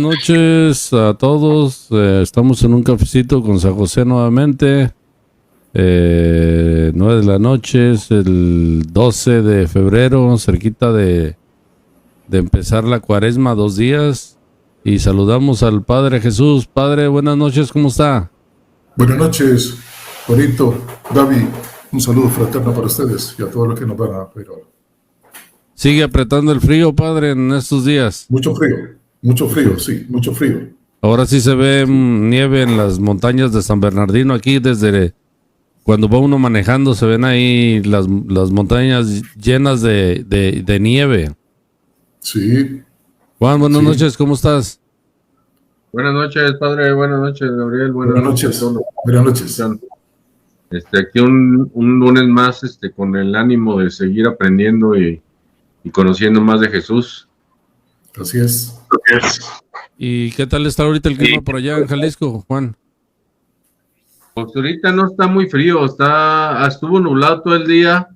noches a todos. Estamos en un cafecito con San José nuevamente. 9 de la noche, es el 12 de febrero, cerquita de empezar la cuaresma, 2 días. Y saludamos al Padre Jesús. Padre, buenas noches, ¿cómo está? Buenas noches, Juanito, David. Un saludo fraterno para ustedes y a todos los que nos van a ver ahora. ¿Sigue apretando el frío, Padre, en estos días? Mucho frío, sí, mucho frío. Ahora sí se ve nieve en las montañas de San Bernardino. Aquí desde cuando va uno manejando se ven ahí las montañas llenas de nieve. Sí. Juan, buenas noches, ¿cómo estás? Buenas noches, Padre. Buenas noches, Gabriel. Buenas noches. Buenas noches. Aquí un lunes más, con el ánimo de seguir aprendiendo y conociendo más de Jesús. Así es. ¿Y qué tal está ahorita el clima por allá en Jalisco, Juan? Pues ahorita no está muy frío, estuvo nublado todo el día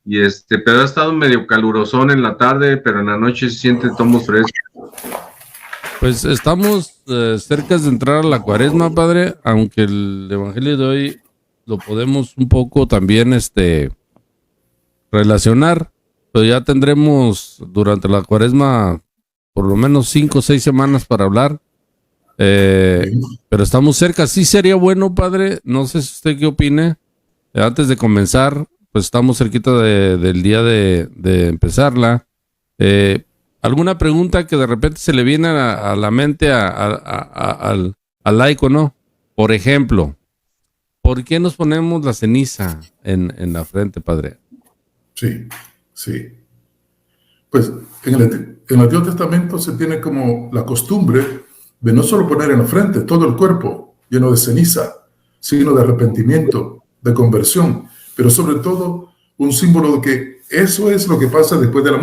y pero ha estado medio calurosón en la tarde, pero en la noche se siente todo fresco. Pues estamos cerca de entrar a la cuaresma, Padre, aunque el evangelio de hoy lo podemos un poco también relacionar, pero ya tendremos durante la cuaresma por lo menos 5 o 6 semanas para hablar. Pero estamos cerca. Sí sería bueno, Padre, no sé si usted qué opine, antes de comenzar, pues estamos cerquita del día de empezarla. ¿Alguna pregunta que de repente se le viene a la mente al laico, no? Por ejemplo, ¿por qué nos ponemos la ceniza en la frente, Padre? Sí. Pues en el Antiguo Testamento se tiene como la costumbre de no solo poner en la frente todo el cuerpo lleno de ceniza, signo de arrepentimiento, de conversión, pero sobre todo un símbolo de que eso es lo que pasa después de la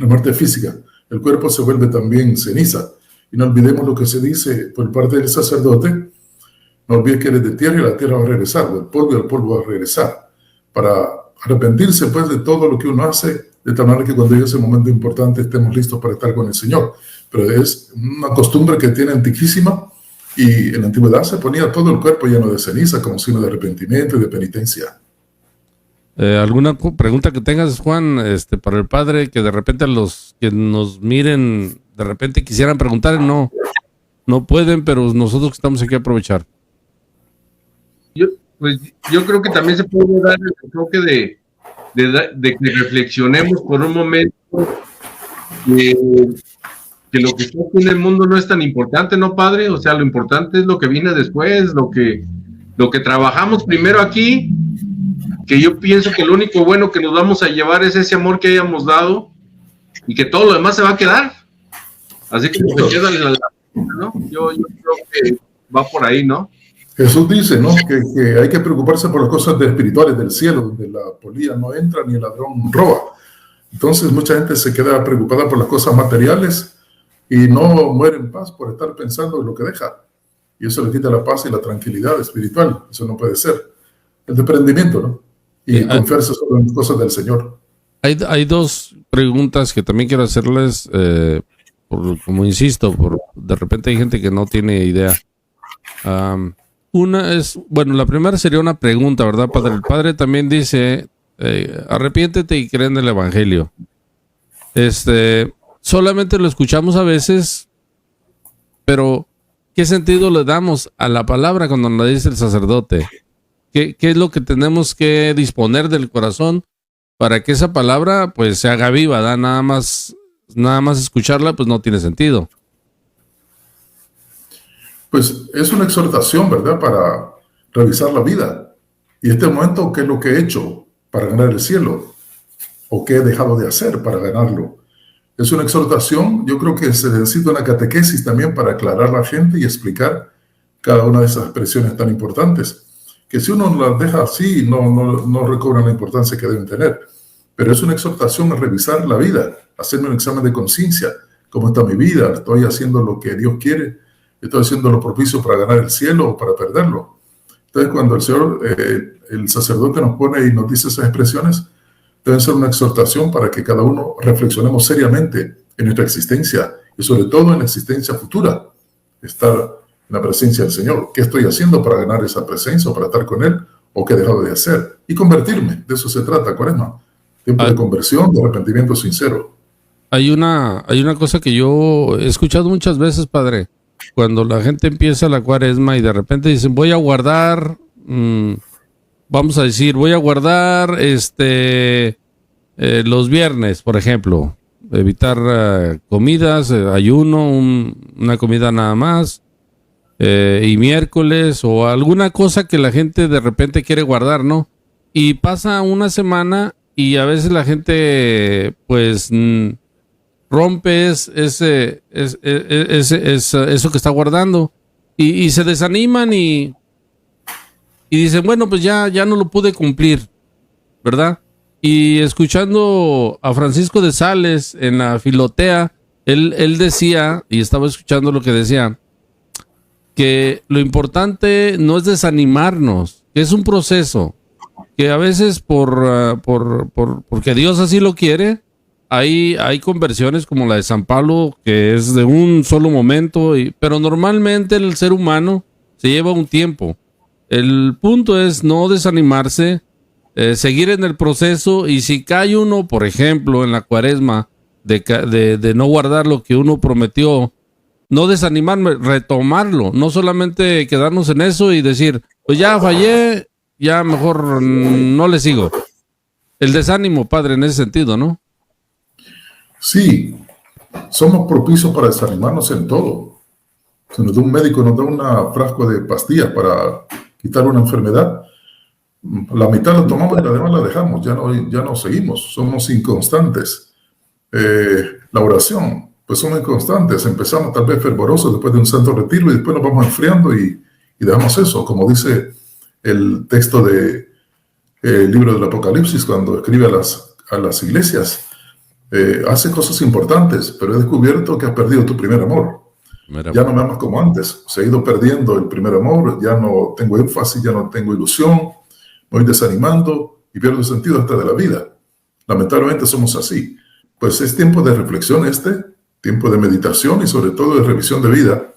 muerte física. El cuerpo se vuelve también ceniza. Y no olvidemos lo que se dice por parte del sacerdote: no olvides que eres de tierra y la tierra va a regresar, del polvo y el polvo va a regresar. Para arrepentirse pues de todo lo que uno hace, de tal manera que cuando llegue ese momento importante estemos listos para estar con el Señor. Pero es una costumbre que tiene antiquísima, y en la antigüedad se ponía todo el cuerpo lleno de ceniza como signo de arrepentimiento y de penitencia. ¿Alguna pregunta que tengas, Juan, para el Padre, que de repente los que nos miren de repente quisieran preguntar? No pueden, pero nosotros que estamos aquí a aprovechar. Yo creo que también se puede dar el toque de que reflexionemos por un momento que lo que está aquí en el mundo no es tan importante, ¿no, Padre? O sea, lo importante es lo que viene después, lo que trabajamos primero aquí, que yo pienso que lo único bueno que nos vamos a llevar es ese amor que hayamos dado, y que todo lo demás se va a quedar. Así que se queda ¿no? Yo creo que va por ahí, ¿no? Jesús dice, ¿no?, que hay que preocuparse por las cosas espirituales del cielo, donde la polilla no entra ni el ladrón roba. Entonces mucha gente se queda preocupada por las cosas materiales y no muere en paz por estar pensando en lo que deja. Y eso le quita la paz y la tranquilidad espiritual. Eso no puede ser. El desprendimiento, ¿no? Y confiarse solo en las cosas del Señor. Hay 2 preguntas que también quiero hacerles, como insisto, de repente hay gente que no tiene idea. Una es, bueno, la primera sería una pregunta, ¿verdad, Padre? El Padre también dice, arrepiéntete y cree en el Evangelio. Solamente lo escuchamos a veces, pero ¿qué sentido le damos a la palabra cuando nos la dice el sacerdote? ¿Qué es lo que tenemos que disponer del corazón para que esa palabra pues se haga viva? ¿Da? Nada más escucharla pues no tiene sentido. Pues es una exhortación, ¿verdad?, para revisar la vida. Y este momento, ¿qué es lo que he hecho para ganar el cielo? ¿O qué he dejado de hacer para ganarlo? Es una exhortación. Yo creo que se necesita una catequesis también para aclarar a la gente y explicar cada una de esas expresiones tan importantes, que si uno las deja así, no recobran la importancia que deben tener. Pero es una exhortación a revisar la vida, hacerme un examen de conciencia. ¿Cómo está mi vida? ¿Estoy haciendo lo que Dios quiere? ¿Estoy haciendo lo propicio para ganar el cielo o para perderlo? Entonces, cuando el Señor, el sacerdote nos pone y nos dice esas expresiones, deben ser una exhortación para que cada uno reflexionemos seriamente en nuestra existencia y sobre todo en la existencia futura, estar en la presencia del Señor. ¿Qué estoy haciendo para ganar esa presencia o para estar con Él? ¿O qué he dejado de hacer? Y convertirme, de eso se trata, Cuaresma. Tiempo de conversión, de arrepentimiento sincero. Hay una cosa que yo he escuchado muchas veces, padre. Cuando la gente empieza la Cuaresma y de repente dicen, voy a guardar, vamos a decir, voy a guardar los viernes, por ejemplo, evitar comidas, ayuno, una comida nada más, y miércoles o alguna cosa que la gente de repente quiere guardar, ¿no? Y pasa una semana y a veces la gente pues rompe eso que está guardando y se desaniman y dicen, bueno, pues ya no lo pude cumplir, ¿verdad? Y escuchando a Francisco de Sales en la Filotea, él decía, y estaba escuchando lo que decía, que lo importante no es desanimarnos, que es un proceso, que a veces porque Dios así lo quiere, hay conversiones como la de San Pablo, que es de un solo momento, pero normalmente el ser humano se lleva un tiempo. El punto es no desanimarse, seguir en el proceso, y si cae uno, por ejemplo, en la Cuaresma, de no guardar lo que uno prometió, no desanimarme, retomarlo, no solamente quedarnos en eso y decir, pues ya fallé, ya mejor no le sigo. El desánimo, padre, en ese sentido, ¿no? Sí, somos propicios para desanimarnos en todo. Si nos da un médico, nos da un frasco de pastillas para quitar una enfermedad, la mitad la tomamos y la demás la dejamos, ya no seguimos, somos inconstantes. La oración, pues somos inconstantes, empezamos tal vez fervorosos después de un santo retiro y después nos vamos enfriando y dejamos eso, como dice el texto del libro del Apocalipsis, cuando escribe a las iglesias. Hace cosas importantes, pero he descubierto que has perdido tu primer amor. Ya no me amas como antes, se ha ido perdiendo el primer amor, ya no tengo énfasis, ya no tengo ilusión, me voy desanimando y pierdo el sentido hasta de la vida. Lamentablemente somos así. Pues es tiempo de reflexión tiempo de meditación y sobre todo de revisión de vida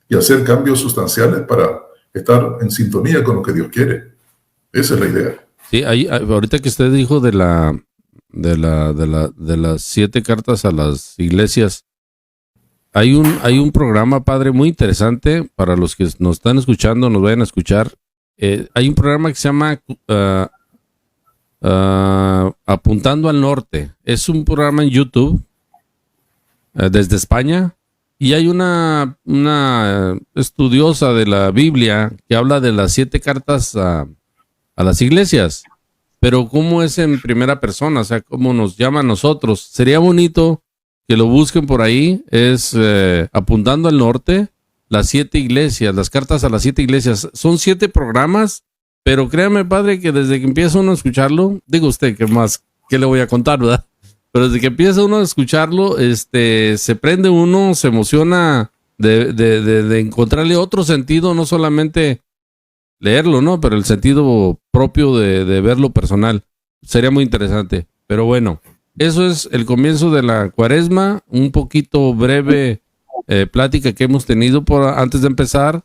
y hacer cambios sustanciales para estar en sintonía con lo que Dios quiere. Esa es la idea. Sí, ahorita que usted dijo de las 7 cartas a las iglesias, hay un programa, padre, muy interesante para los que nos están escuchando, nos vayan a escuchar. Hay un programa que se llama Apuntando al Norte. Es un programa en YouTube desde España, y hay una estudiosa de la Biblia que habla de las 7 cartas a las iglesias, pero cómo es en primera persona, o sea, cómo nos llama a nosotros. Sería bonito que lo busquen por ahí. Es Apuntando al Norte, las 7 iglesias, las cartas a las 7 iglesias. Son 7 programas, pero créame, padre, que desde que empieza uno a escucharlo, digo usted, ¿qué le voy a contar, verdad? Pero desde que empieza uno a escucharlo, se prende uno, se emociona de encontrarle otro sentido, no solamente leerlo, ¿no? Pero el sentido propio de verlo personal. Sería muy interesante. Pero bueno, eso es el comienzo de la Cuaresma, un poquito breve plática que hemos tenido antes de empezar.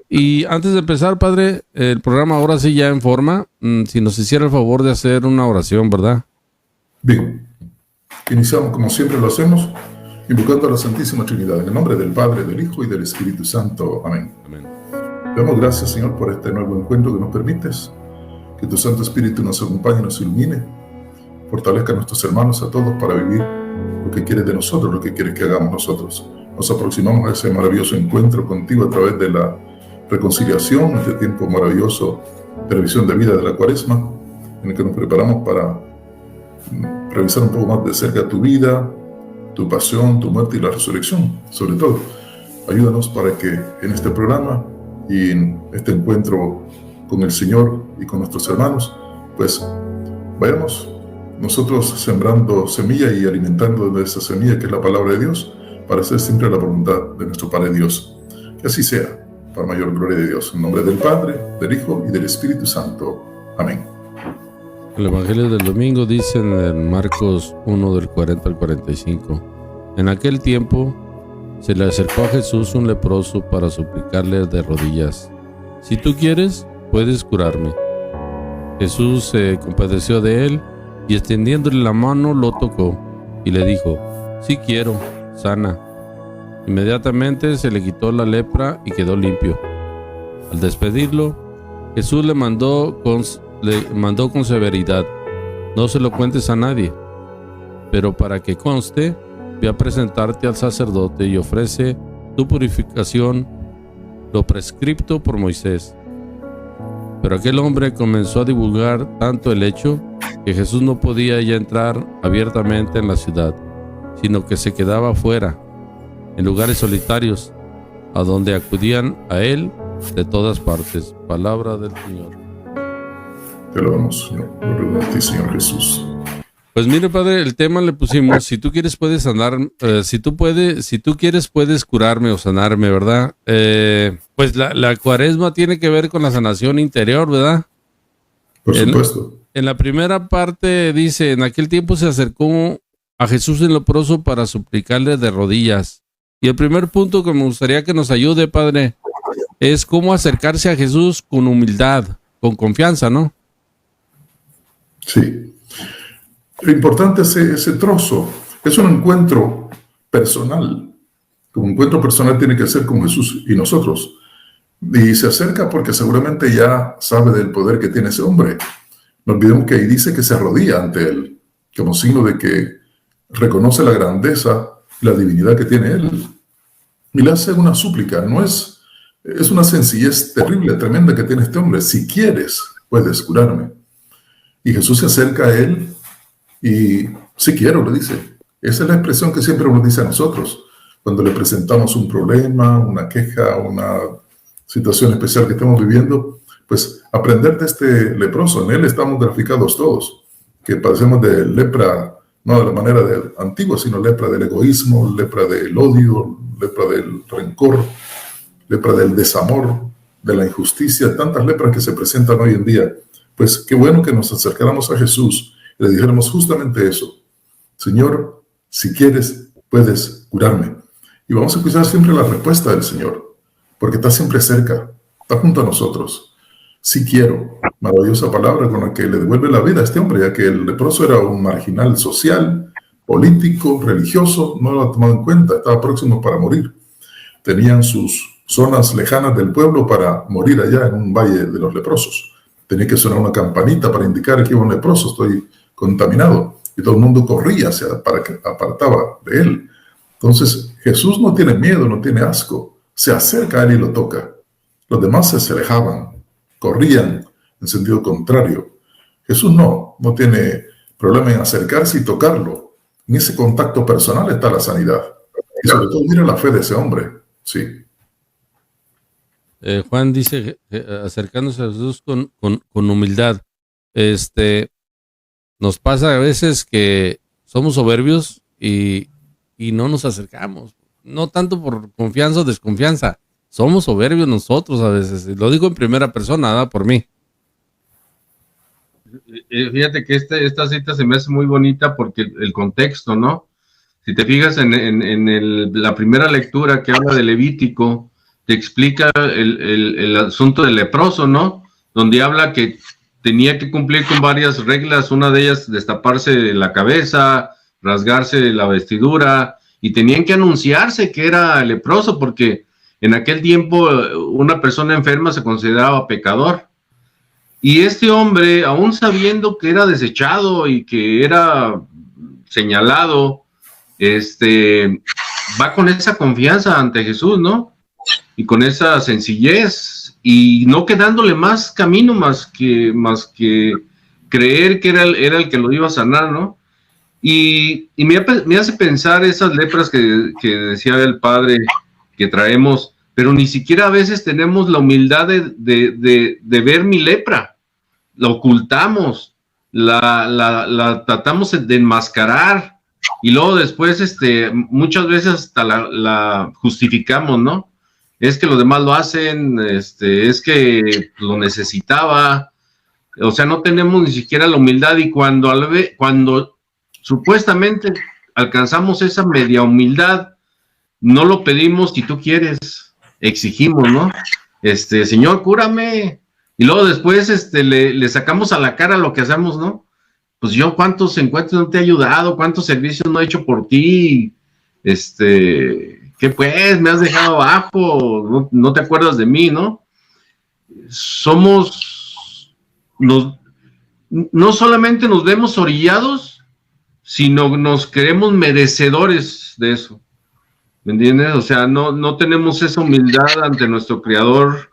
Y antes de empezar, padre, el programa ahora sí ya en forma, si nos hiciera el favor de hacer una oración, ¿verdad? Bien, iniciamos como siempre lo hacemos, invocando a la Santísima Trinidad, en el nombre del Padre, del Hijo y del Espíritu Santo. Amén. Amén. Te damos gracias, Señor, por este nuevo encuentro que nos permites, que tu Santo Espíritu nos acompañe y nos ilumine, fortalezca a nuestros hermanos, a todos, para vivir lo que quieres de nosotros, lo que quieres que hagamos nosotros. Nos aproximamos a ese maravilloso encuentro contigo a través de la reconciliación, este tiempo maravilloso de revisión de vida de la Cuaresma, en el que nos preparamos para revisar un poco más de cerca tu vida, tu pasión, tu muerte y la resurrección. Sobre todo, ayúdanos para que en este programa y en este encuentro con el Señor y con nuestros hermanos, pues vayamos nosotros sembrando semilla y alimentando de esa semilla que es la palabra de Dios, para hacer siempre la voluntad de nuestro Padre Dios. Que así sea, para mayor gloria de Dios. En nombre del Padre, del Hijo y del Espíritu Santo. Amén. El Evangelio del domingo dice en Marcos 1, del 40 al 45. En aquel tiempo se le acercó a Jesús un leproso para suplicarle de rodillas: si tú quieres, puedes curarme. Jesús se compadeció de él y extendiéndole la mano lo tocó y le dijo: sí quiero, sana. Inmediatamente se le quitó la lepra y quedó limpio. Al despedirlo, Jesús le mandó con severidad: no se lo cuentes a nadie, pero para que conste, ve a presentarte al sacerdote y ofrece tu purificación, lo prescripto por Moisés. Pero aquel hombre comenzó a divulgar tanto el hecho que Jesús no podía ya entrar abiertamente en la ciudad, sino que se quedaba fuera, en lugares solitarios, a donde acudían a él de todas partes. Palabra del Señor. Te alabamos, Señor. Gloria a ti, Señor Jesús. Pues mire, Padre, el tema le pusimos: si tú quieres puedes sanar, si tú quieres puedes curarme o sanarme, ¿verdad? Pues la cuaresma tiene que ver con la sanación interior, ¿verdad? Por supuesto. En la primera parte dice: en aquel tiempo se acercó a Jesús el leproso para suplicarle de rodillas. Y el primer punto que me gustaría que nos ayude, Padre, es cómo acercarse a Jesús con humildad, con confianza, ¿no? Sí. Lo importante es ese trozo. Es un encuentro personal. Un encuentro personal tiene que ser con Jesús y nosotros. Y se acerca porque seguramente ya sabe del poder que tiene ese hombre. No olvidemos que ahí dice que se arrodilla ante él, como signo de que reconoce la grandeza y la divinidad que tiene él. Y le hace una súplica. No es una sencillez terrible, tremenda que tiene este hombre. Si quieres, puedes curarme. Y Jesús se acerca a él y si quiero, le dice. Esa es la expresión que siempre nos dice a nosotros cuando le presentamos un problema, una queja, una situación especial que estamos viviendo. Pues aprender de este leproso. En él estamos graficados todos, que padecemos de lepra, no de la manera antigua, sino lepra del egoísmo, lepra del odio, lepra del rencor, lepra del desamor, de la injusticia, tantas lepras que se presentan hoy en día. Pues qué bueno que nos acercáramos a Jesús y le dijéramos justamente eso: Señor, si quieres, puedes curarme. Y vamos a escuchar siempre la respuesta del Señor, porque está siempre cerca, está junto a nosotros. Sí quiero, maravillosa palabra con la que le devuelve la vida a este hombre, ya que el leproso era un marginal social, político, religioso, no lo ha tomado en cuenta, estaba próximo para morir. Tenían sus zonas lejanas del pueblo para morir allá en un valle de los leprosos. Tenía que sonar una campanita para indicar que iba un leproso: estoy contaminado. Y todo el mundo corría, se apartaba de él. Entonces Jesús no tiene miedo, no tiene asco, se acerca a él y lo toca. Los demás se alejaban, corrían en sentido contrario. Jesús no tiene problema en acercarse y tocarlo. En ese contacto personal está la sanidad. Y sobre todo mira la fe de ese hombre. Sí. Juan dice, acercándose a Jesús con humildad. Nos pasa a veces que somos soberbios y no nos acercamos. No tanto por confianza o desconfianza. Somos soberbios nosotros a veces. Lo digo en primera persona, ¿verdad? Por mí. Fíjate que esta cita se me hace muy bonita porque el contexto, ¿no? Si te fijas en la primera lectura que habla de Levítico, te explica el asunto del leproso, ¿no? Donde habla que tenía que cumplir con varias reglas, una de ellas destaparse la cabeza, rasgarse la vestidura, y tenían que anunciarse que era leproso, porque en aquel tiempo una persona enferma se consideraba pecador. Y este hombre, aún sabiendo que era desechado y que era señalado, va con esa confianza ante Jesús, ¿no? Y con esa sencillez, y no quedándole más camino más que creer que era el que lo iba a sanar, ¿no? Y me hace pensar esas lepras que decía el Padre que traemos, pero ni siquiera a veces tenemos la humildad de ver mi lepra. La ocultamos, la tratamos de enmascarar, y luego después muchas veces hasta la justificamos, ¿no? Es que los demás lo hacen, es que lo necesitaba. O sea, no tenemos ni siquiera la humildad, y cuando supuestamente alcanzamos esa media humildad, no lo pedimos si tú quieres, exigimos, ¿no? Señor, cúrame. Y luego después le sacamos a la cara lo que hacemos, ¿no? Pues yo cuántos encuentros no te he ayudado, cuántos servicios no he hecho por ti, ¿qué pues? Me has dejado abajo, no te acuerdas de mí, ¿no? No solamente nos vemos orillados, sino nos creemos merecedores de eso, ¿me entiendes? O sea, no tenemos esa humildad ante nuestro Creador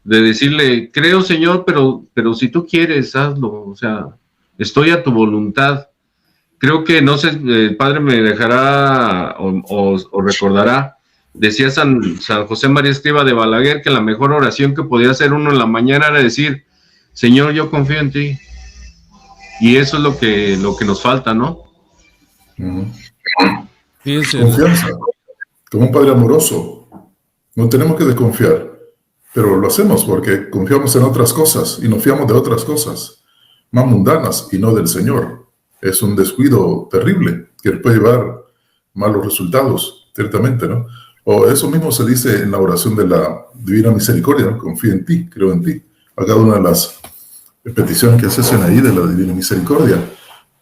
de decirle, creo, Señor, pero si tú quieres, hazlo, o sea, estoy a tu voluntad. Creo que, no sé, el Padre me dejará o recordará, decía San José María Escriba de Balaguer que la mejor oración que podía hacer uno en la mañana era decir, Señor, yo confío en ti. Y eso es lo que nos falta, ¿no? Confianza, como un Padre amoroso. No tenemos que desconfiar, pero lo hacemos porque confiamos en otras cosas y nos fiamos de otras cosas más mundanas y no del Señor. Es un descuido terrible que puede llevar malos resultados, ciertamente, ¿no? O eso mismo se dice en la oración de la Divina Misericordia, ¿no? Confío en ti, creo en ti. A cada una de las peticiones que se hacen ahí de la Divina Misericordia.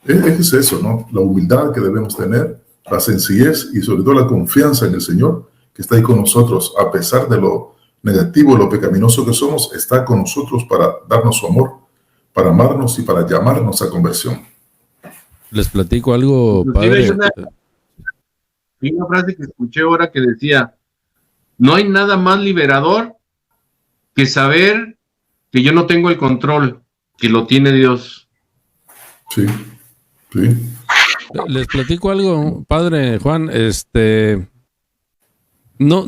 Es eso, ¿no? La humildad que debemos tener, la sencillez y sobre todo la confianza en el Señor, que está ahí con nosotros, a pesar de lo negativo, lo pecaminoso que somos, está con nosotros para darnos su amor, para amarnos y para llamarnos a conversión. Les platico algo, padre. Hay una frase que escuché ahora que decía, no hay nada más liberador que saber que yo no tengo el control, que lo tiene Dios. Sí, sí. Les platico algo, padre Juan, no,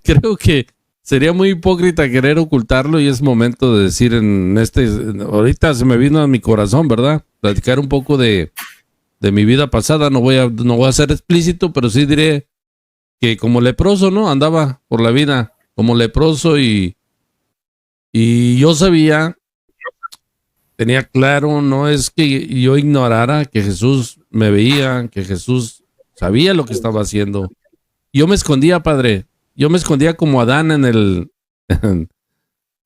creo que sería muy hipócrita querer ocultarlo y es momento de decir ahorita se me vino a mi corazón, ¿verdad? Platicar un poco de mi vida pasada, no voy a ser explícito, pero sí diré que como leproso, ¿no? Andaba por la vida como leproso y yo sabía, tenía claro, no es que yo ignorara que Jesús me veía, que Jesús sabía lo que estaba haciendo. Yo me escondía, padre. Yo me escondía como Adán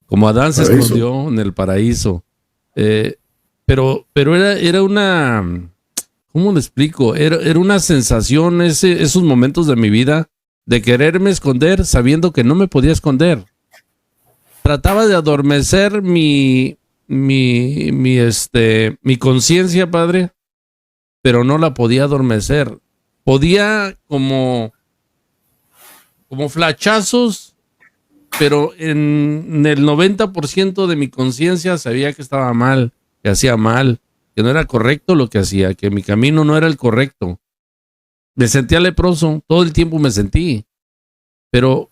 como Adán se escondió en el paraíso. Pero era una, ¿cómo le explico? Era una sensación, esos momentos de mi vida de quererme esconder sabiendo que no me podía esconder. Trataba de adormecer mi conciencia, padre, pero no la podía adormecer. Podía como flachazos, pero en el 90% de mi conciencia sabía que estaba mal, que hacía mal, que no era correcto lo que hacía, que mi camino no era el correcto. Me sentía leproso, todo el tiempo me sentí, pero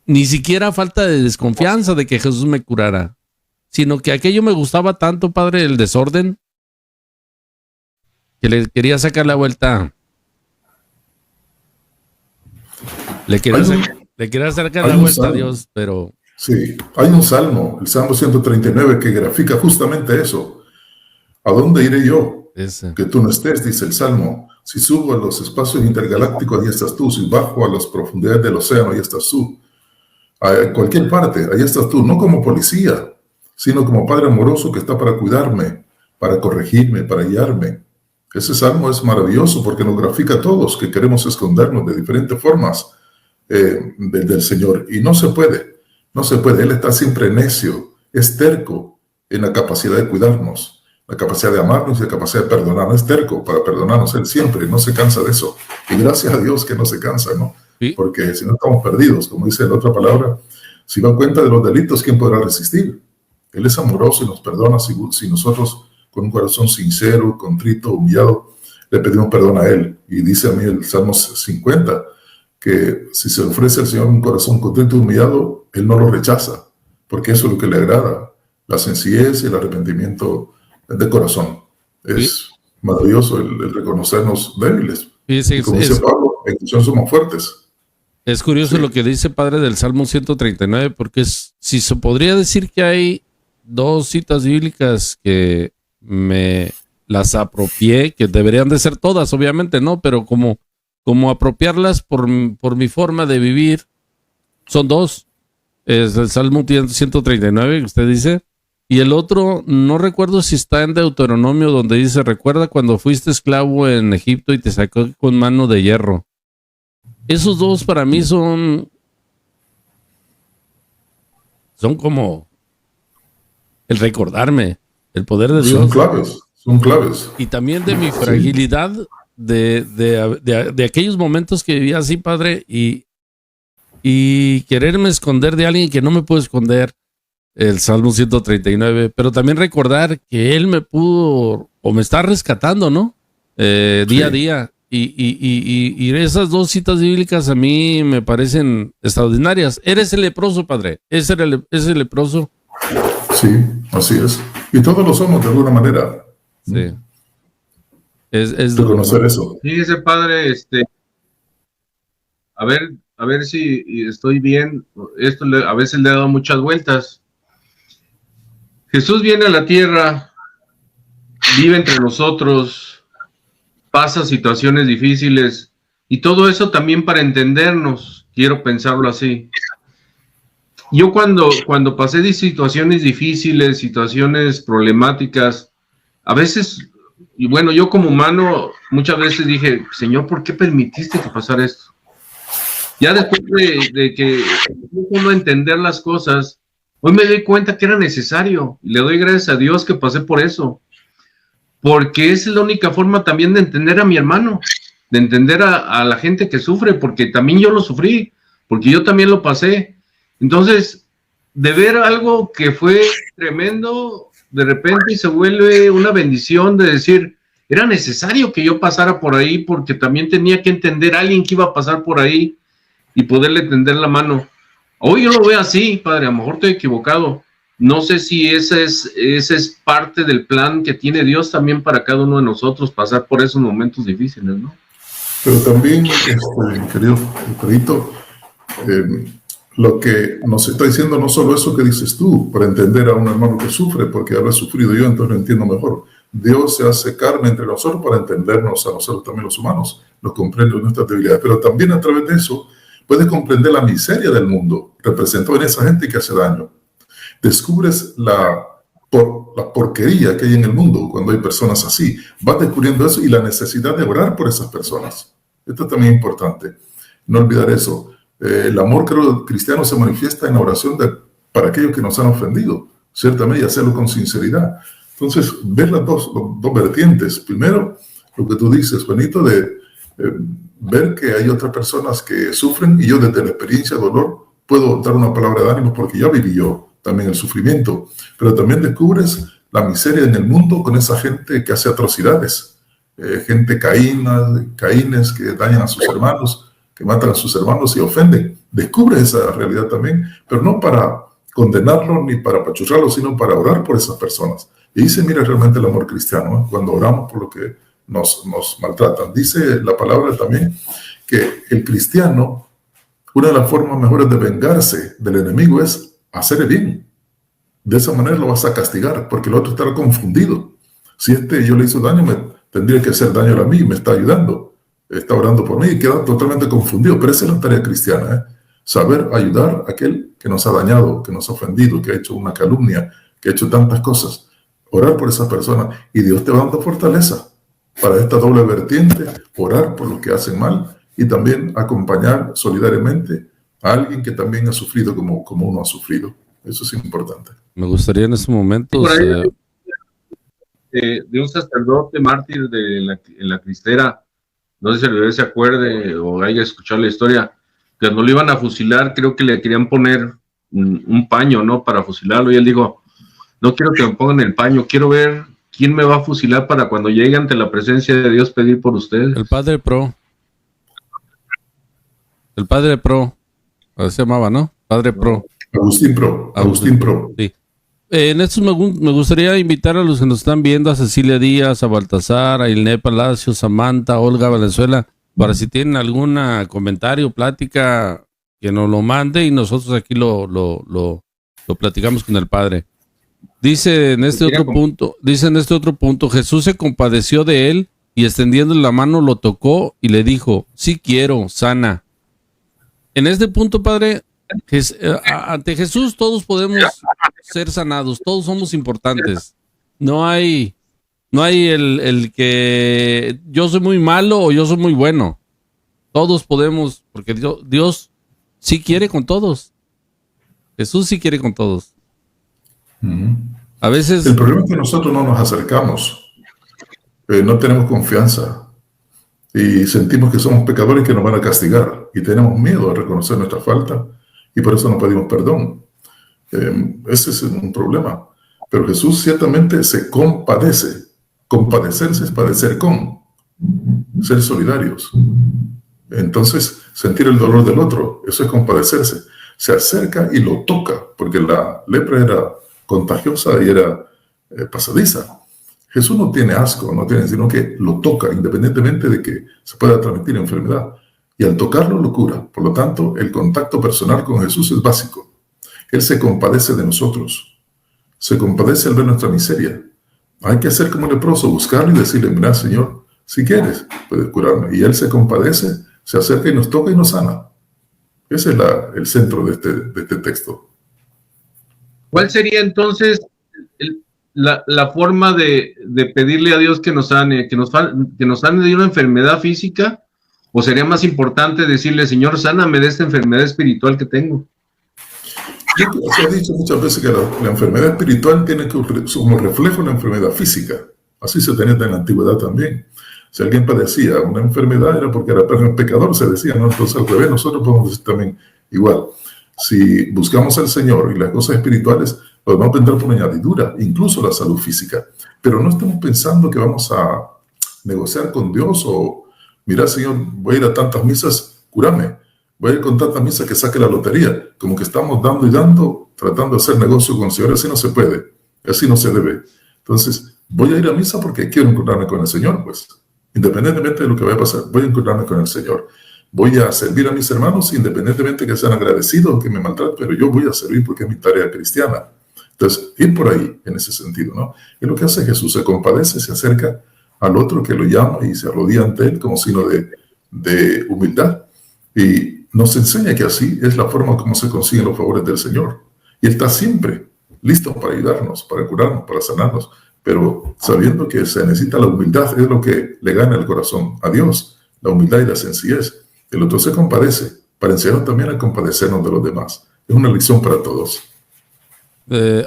ni siquiera falta de desconfianza de que Jesús me curara, sino que aquello me gustaba tanto, padre, el desorden, que le quería sacar la vuelta. Le quería sacar la vuelta a Dios, pero... Sí, hay un salmo, el Salmo 139, que grafica justamente eso. ¿A dónde iré yo? Que tú no estés, dice el Salmo. Si subo a los espacios intergalácticos, ahí estás tú. Si bajo a las profundidades del océano, ahí estás tú. A cualquier parte, ahí estás tú. No como policía, sino como Padre amoroso que está para cuidarme, para corregirme, para guiarme. Ese Salmo es maravilloso porque nos grafica a todos que queremos escondernos de diferentes formas del Señor. Y no se puede. No se puede. Él está siempre necio, es terco en la capacidad de cuidarnos, la capacidad de amarnos y la capacidad de perdonarnos. Es terco para perdonarnos. Él siempre no se cansa de eso. Y gracias a Dios que no se cansa, ¿no? ¿Sí? Porque si no estamos perdidos, como dice la otra palabra, si va cuenta de los delitos, ¿quién podrá resistir? Él es amoroso y nos perdona si nosotros con un corazón sincero, contrito, humillado, le pedimos perdón a Él. Y dice a mí el Salmo 50, que si se ofrece al Señor un corazón contrito y humillado, Él no lo rechaza, porque eso es lo que le agrada, la sencillez y el arrepentimiento de corazón. Es maravilloso el reconocernos débiles. Sí, como dice Pablo, en Cristo somos fuertes. Es curioso lo que dice padre del Salmo 139, porque si se podría decir que hay dos citas bíblicas que me las apropié, que deberían de ser todas, obviamente, ¿no? Pero como como apropiarlas por mi forma de vivir. Son dos. Es el Salmo 139 que usted dice. Y el otro, no recuerdo si está en Deuteronomio, donde dice, recuerda cuando fuiste esclavo en Egipto y te sacó con mano de hierro. Esos dos para mí son como el recordarme el poder de Dios. Son claves. Y también de mi fragilidad de aquellos momentos que vivía así, Padre, y quererme esconder de alguien que no me puedo esconder. El Salmo 139, pero también recordar que Él me pudo, o me está rescatando, ¿no? Día a día. Y esas dos citas bíblicas a mí me parecen extraordinarias. Eres el leproso, Padre. ¿Es el leproso? Sí, así es. Y todos lo somos de alguna manera. Sí. Es de conocer eso. Sí, ese Padre, a ver si estoy bien. Esto a veces le he dado muchas vueltas. Jesús viene a la tierra, vive entre nosotros, pasa situaciones difíciles y todo eso también para entendernos, quiero pensarlo así. Yo cuando pasé de situaciones difíciles, situaciones problemáticas, a veces, y bueno, yo como humano muchas veces dije, Señor, ¿por qué permitiste que pasara esto? Ya después de que empiezo a entender las cosas, hoy me doy cuenta que era necesario y le doy gracias a Dios que pasé por eso, porque es la única forma también de entender a mi hermano, de entender a la gente que sufre, porque también yo lo sufrí, porque yo también lo pasé. Entonces, de ver algo que fue tremendo, de repente se vuelve una bendición de decir, era necesario que yo pasara por ahí, porque también tenía que entender a alguien que iba a pasar por ahí y poderle tender la mano. Hoy yo lo veo así, Padre, a lo mejor estoy equivocado. No sé si ese es parte del plan que tiene Dios también para cada uno de nosotros, pasar por esos momentos difíciles, ¿no? Pero también, querido Pedrito, lo que nos está diciendo no solo eso que dices tú, para entender a un hermano que sufre, porque habrá sufrido yo, entonces lo entiendo mejor. Dios se hace carne entre nosotros para entendernos a nosotros también los humanos, nos comprende nuestras debilidades, pero también a través de eso puedes comprender la miseria del mundo, representado en esa gente que hace daño. Descubres la porquería que hay en el mundo cuando hay personas así. Vas descubriendo eso y la necesidad de orar por esas personas. Esto también es importante. No olvidar eso. El amor cristiano se manifiesta en la oración para aquellos que nos han ofendido, ciertamente, y hacerlo con sinceridad. Entonces, ves las dos vertientes. Primero, lo que tú dices, Benito, de ver que hay otras personas que sufren y yo desde la experiencia de dolor puedo dar una palabra de ánimo porque ya viví yo también el sufrimiento, pero también descubres la miseria en el mundo con esa gente que hace atrocidades, gente caínes que dañan a sus hermanos, que matan a sus hermanos y ofenden. Descubres esa realidad también, pero no para condenarlo ni para apachurrarlo, sino para orar por esas personas. Y ahí se mira realmente el amor cristiano, cuando oramos por lo que nos maltratan. Dice la palabra también que el cristiano, una de las formas mejores de vengarse del enemigo es hacer el bien. De esa manera lo vas a castigar, porque el otro estará confundido. Si yo le hizo daño, tendría que hacer daño a mí, me está ayudando, está orando por mí y queda totalmente confundido. Pero esa es la tarea cristiana, saber ayudar a aquel que nos ha dañado, que nos ha ofendido, que ha hecho una calumnia, que ha hecho tantas cosas. Orar por esa persona y Dios te va dando fortaleza para esta doble vertiente, orar por los que hacen mal y también acompañar solidariamente a alguien que también ha sufrido como uno ha sufrido. Eso es importante. Me gustaría en estos momentos... de un sacerdote mártir en la Cristera, no sé si el bebé se acuerde o haya escuchado la historia, que cuando lo iban a fusilar, creo que le querían poner un paño, ¿no? Para fusilarlo, y él dijo, no quiero que me pongan el paño, quiero ver quién me va a fusilar para cuando llegue ante la presencia de Dios pedir por ustedes. El Padre Pro. El Padre Pro. Así se llamaba, ¿no? Padre Pro. Agustín Pro. Sí. En esto me gustaría invitar a los que nos están viendo, a Cecilia Díaz, a Baltasar, a Ilné Palacio, Samantha, Olga Valenzuela, para si tienen algún comentario, plática, que nos lo mande y nosotros aquí lo platicamos con el Padre. Dice en este otro punto, Jesús se compadeció de él y extendiendo la mano lo tocó y le dijo, sí quiero, sana. En este punto, Padre, ante Jesús todos podemos ser sanados, todos somos importantes. No hay el que yo soy muy malo o yo soy muy bueno. Todos podemos, porque Dios sí quiere con todos. Jesús sí quiere con todos. A veces... El problema es que nosotros no nos acercamos, no tenemos confianza y sentimos que somos pecadores que nos van a castigar y tenemos miedo a reconocer nuestra falta y por eso no pedimos perdón. Ese es un problema. Pero Jesús ciertamente se compadece. Compadecerse es padecer con, ser solidarios. Entonces, sentir el dolor del otro, eso es compadecerse. Se acerca y lo toca, porque la lepra era contagiosa y era pasadiza. Jesús no tiene asco, sino que lo toca, independientemente de que se pueda transmitir enfermedad. Y al tocarlo lo cura. Por lo tanto, el contacto personal con Jesús es básico. Él se compadece de nosotros. Se compadece al ver nuestra miseria. Hay que hacer como leproso, buscarlo y decirle, mira, Señor, si quieres, puedes curarme. Y Él se compadece, se acerca y nos toca y nos sana. Ese es el centro de este texto. ¿Cuál sería entonces la forma de pedirle a Dios que nos sane, que nos sane de una enfermedad física? ¿O sería más importante decirle, Señor, sáname de esta enfermedad espiritual que tengo? Se ha dicho muchas veces que la enfermedad espiritual tiene como reflejo la enfermedad física. Así se tenía en la antigüedad también. Si alguien padecía una enfermedad era porque era pecador, se decía, ¿no? Entonces al revés, nosotros podemos decir también igual. Si buscamos al Señor y las cosas espirituales, lo vamos a tener por añadidura, incluso la salud física. Pero no estamos pensando que vamos a negociar con Dios o, mira, Señor, voy a ir a tantas misas, cúrame. Voy a ir con tantas misas que saque la lotería. Como que estamos dando y dando, tratando de hacer negocio con el Señor. Así no se puede, así no se debe. Entonces, voy a ir a misa porque quiero encontrarme con el Señor, pues. Independientemente de lo que vaya a pasar, voy a encontrarme con el Señor. Voy a servir a mis hermanos, independientemente que sean agradecidos o que me maltraten, pero yo voy a servir porque es mi tarea cristiana. Entonces, ir por ahí, en ese sentido, ¿no? Y lo que hace Jesús, se compadece, se acerca al otro que lo llama y se arrodilla ante él como signo de humildad. Y nos enseña que así es la forma como se consiguen los favores del Señor. Y Él está siempre listo para ayudarnos, para curarnos, para sanarnos, pero sabiendo que se necesita la humildad, es lo que le gana el corazón a Dios, la humildad y la sencillez. El otro se compadece, para enseñarnos también a compadecernos de los demás. Es una lección para todos.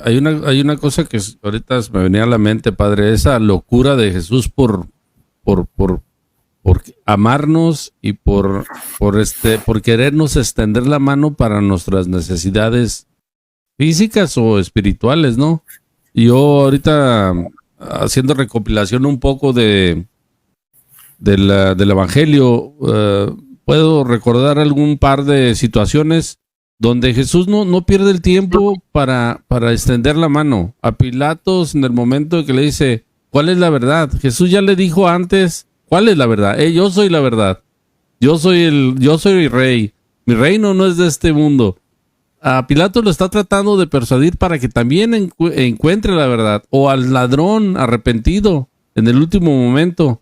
Hay una cosa que ahorita me venía a la mente, Padre, esa locura de Jesús por amarnos y por querernos extender la mano para nuestras necesidades físicas o espirituales, ¿no? Yo ahorita haciendo recopilación un poco del Evangelio, puedo recordar algún par de situaciones donde Jesús no pierde el tiempo para extender la mano a Pilatos en el momento que le dice, ¿cuál es la verdad? Jesús ya le dijo antes, ¿cuál es la verdad? Yo soy la verdad. Yo soy el rey. Mi reino no es de este mundo. A Pilato lo está tratando de persuadir para que también encuentre la verdad. O al ladrón arrepentido en el último momento,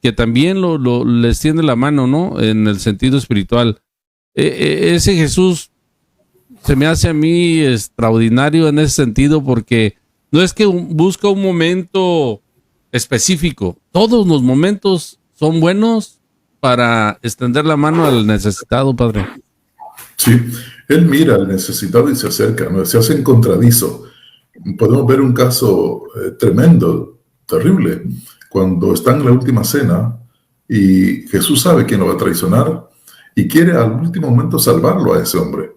que también le extiende la mano, ¿no? En el sentido espiritual. Ese Jesús se me hace a mí extraordinario en ese sentido, porque no es que busca un momento específico. Todos los momentos son buenos para extender la mano al necesitado, Padre. Sí, Él mira al necesitado y se acerca, ¿no? Se hace encontradizo. Podemos ver un caso tremendo, terrible, cuando están en la última cena y Jesús sabe que no va a traicionar y quiere al último momento salvarlo a ese hombre.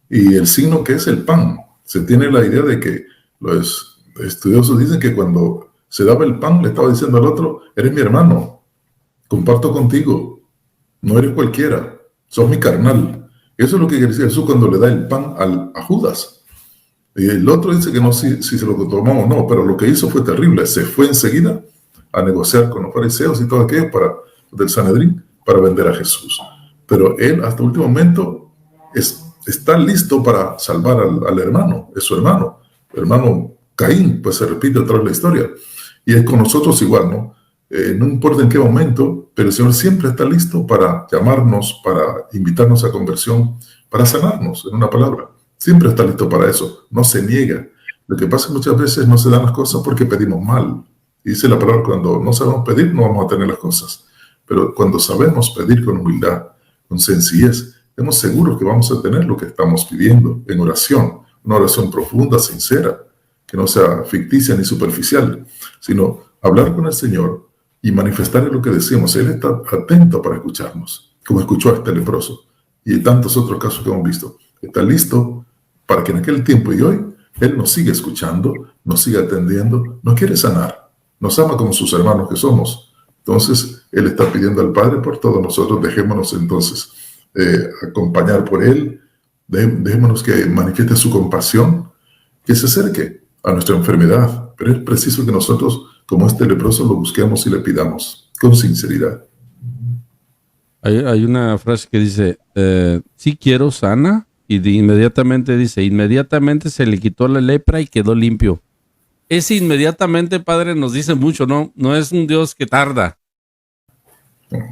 Y el signo que es el pan. Se tiene la idea de que los estudiosos dicen que cuando se daba el pan le estaba diciendo al otro, eres mi hermano, comparto contigo, no eres cualquiera, sos mi carnal. Eso es lo que quiere decir Jesús cuando le da el pan a Judas. Y el otro dice que no, si se lo tomó o no, pero lo que hizo fue terrible. Se fue enseguida a negociar con los fariseos y todo aquello del Sanedrín para vender a Jesús. Pero él hasta el último momento está listo para salvar al hermano, es su hermano. El hermano Caín, pues se repite otra vez la historia. Y es con nosotros igual, ¿no? no importa en qué momento, pero el Señor siempre está listo para llamarnos, para invitarnos a conversión, para sanarnos, en una palabra. Siempre está listo para eso, no se niega. Lo que pasa es que muchas veces no se dan las cosas porque pedimos mal. Y dice la palabra, cuando no sabemos pedir, no vamos a tener las cosas. Pero cuando sabemos pedir con humildad, con sencillez, estamos seguros que vamos a tener lo que estamos pidiendo en oración. Una oración profunda, sincera, que no sea ficticia ni superficial, sino hablar con el Señor y manifestarle lo que decimos. Él está atento para escucharnos, como escuchó a este leproso y tantos otros casos que hemos visto. Está listo para que en aquel tiempo y hoy Él nos siga escuchando, nos siga atendiendo, nos quiere sanar, nos ama como sus hermanos que somos. Entonces, Él está pidiendo al Padre por todos nosotros. Dejémonos entonces acompañar por Él, dejémonos que manifieste su compasión, que se acerque a nuestra enfermedad, pero es preciso que nosotros, como este leproso, lo busquemos y le pidamos con sinceridad. Hay una frase que dice, sí quiero sana, y inmediatamente dice, inmediatamente se le quitó la lepra y quedó limpio. Ese inmediatamente, Padre, nos dice mucho, ¿no? No es un Dios que tarda,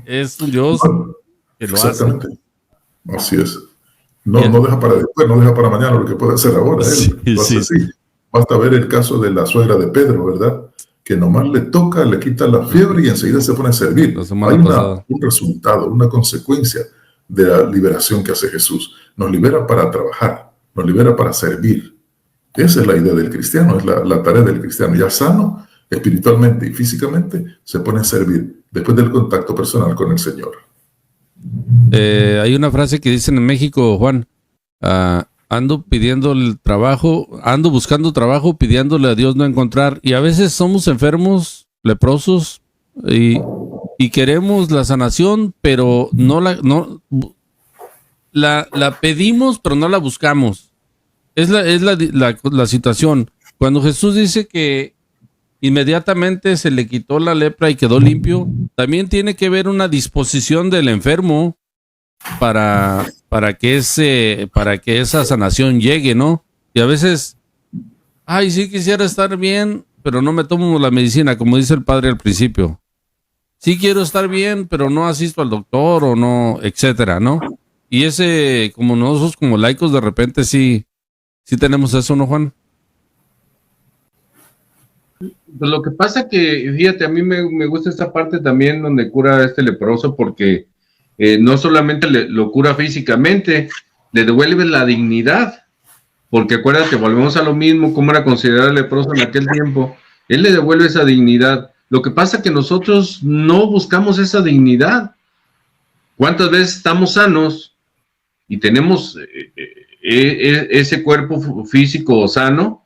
es un Dios que lo hace. Así es. No deja para después, no deja para mañana lo que puede hacer ahora. Él lo hace así. Basta ver el caso de la suegra de Pedro, ¿verdad? Que nomás le toca, le quita la fiebre y enseguida se pone a servir. Hay un resultado, una consecuencia de la liberación que hace Jesús. Nos libera para trabajar, nos libera para servir. Esa es la idea del cristiano, es la tarea del cristiano. Ya sano, espiritualmente y físicamente, se pone a servir después del contacto personal con el Señor. Hay una frase que dicen en México, Juan, ando pidiendo el trabajo, ando buscando trabajo, pidiéndole a Dios no encontrar. Y a veces somos enfermos, leprosos, y queremos la sanación, pero la pedimos, pero no la buscamos. Es la situación. Cuando Jesús dice que inmediatamente se le quitó la lepra y quedó limpio, también tiene que ver una disposición del enfermo para que esa sanación llegue, ¿no? Y a veces, sí quisiera estar bien, pero no me tomo la medicina, como dice el padre al principio. Sí quiero estar bien, pero no asisto al doctor o no, etcétera, ¿no? Y como nosotros como laicos de repente sí tenemos eso, ¿no, Juan? Pues lo que pasa que, fíjate, a mí me gusta esta parte también donde cura a este leproso, porque no solamente lo cura físicamente, le devuelve la dignidad, porque acuérdate, volvemos a lo mismo, cómo era considerado el leproso en aquel tiempo. Él le devuelve esa dignidad. Lo que pasa es que nosotros no buscamos esa dignidad. ¿Cuántas veces estamos sanos y tenemos ese cuerpo físico sano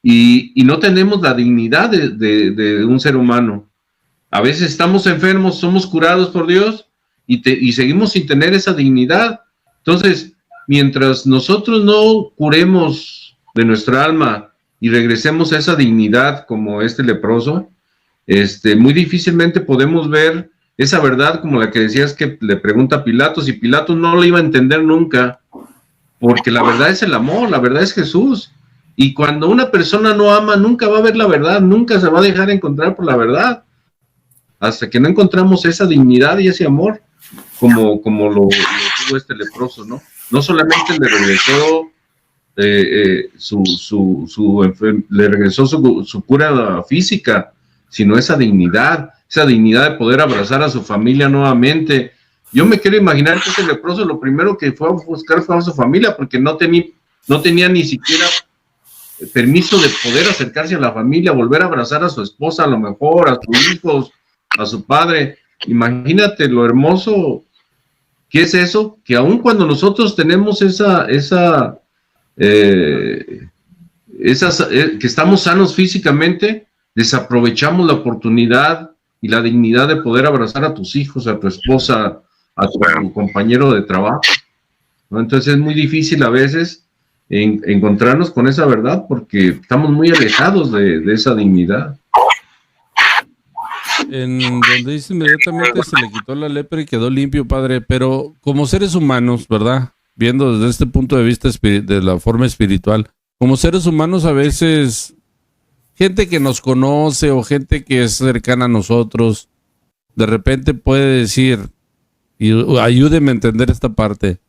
y no tenemos la dignidad de un ser humano? A veces estamos enfermos, somos curados por Dios y seguimos sin tener esa dignidad. Entonces, mientras nosotros no curemos de nuestra alma y regresemos a esa dignidad como este leproso, muy difícilmente podemos ver esa verdad como la que decías que le pregunta a Pilatos, y Pilatos no lo iba a entender nunca, porque la verdad es el amor, la verdad es Jesús. Y cuando una persona no ama, nunca va a ver la verdad, nunca se va a dejar encontrar por la verdad, hasta que no encontramos esa dignidad y ese amor, como lo tuvo este leproso, ¿no? No solamente le regresó le regresó su cura física, sino esa dignidad de poder abrazar a su familia nuevamente. Yo me quiero imaginar que ese leproso lo primero que fue a buscar fue a su familia, porque no tenía ni siquiera permiso de poder acercarse a la familia, volver a abrazar a su esposa, a lo mejor, a sus hijos, a su padre. Imagínate lo hermoso que es eso, que aun cuando nosotros tenemos que estamos sanos físicamente, desaprovechamos la oportunidad y la dignidad de poder abrazar a tus hijos, a tu esposa, a tu compañero de trabajo, ¿no? Entonces es muy difícil a veces encontrarnos con esa verdad, porque estamos muy alejados de esa dignidad. En donde dice inmediatamente se le quitó la lepra y quedó limpio, Padre, pero como seres humanos, ¿verdad? Viendo desde este punto de vista de la forma espiritual, como seres humanos a veces, gente que nos conoce o gente que es cercana a nosotros, de repente puede decir, y ayúdeme a entender esta parte,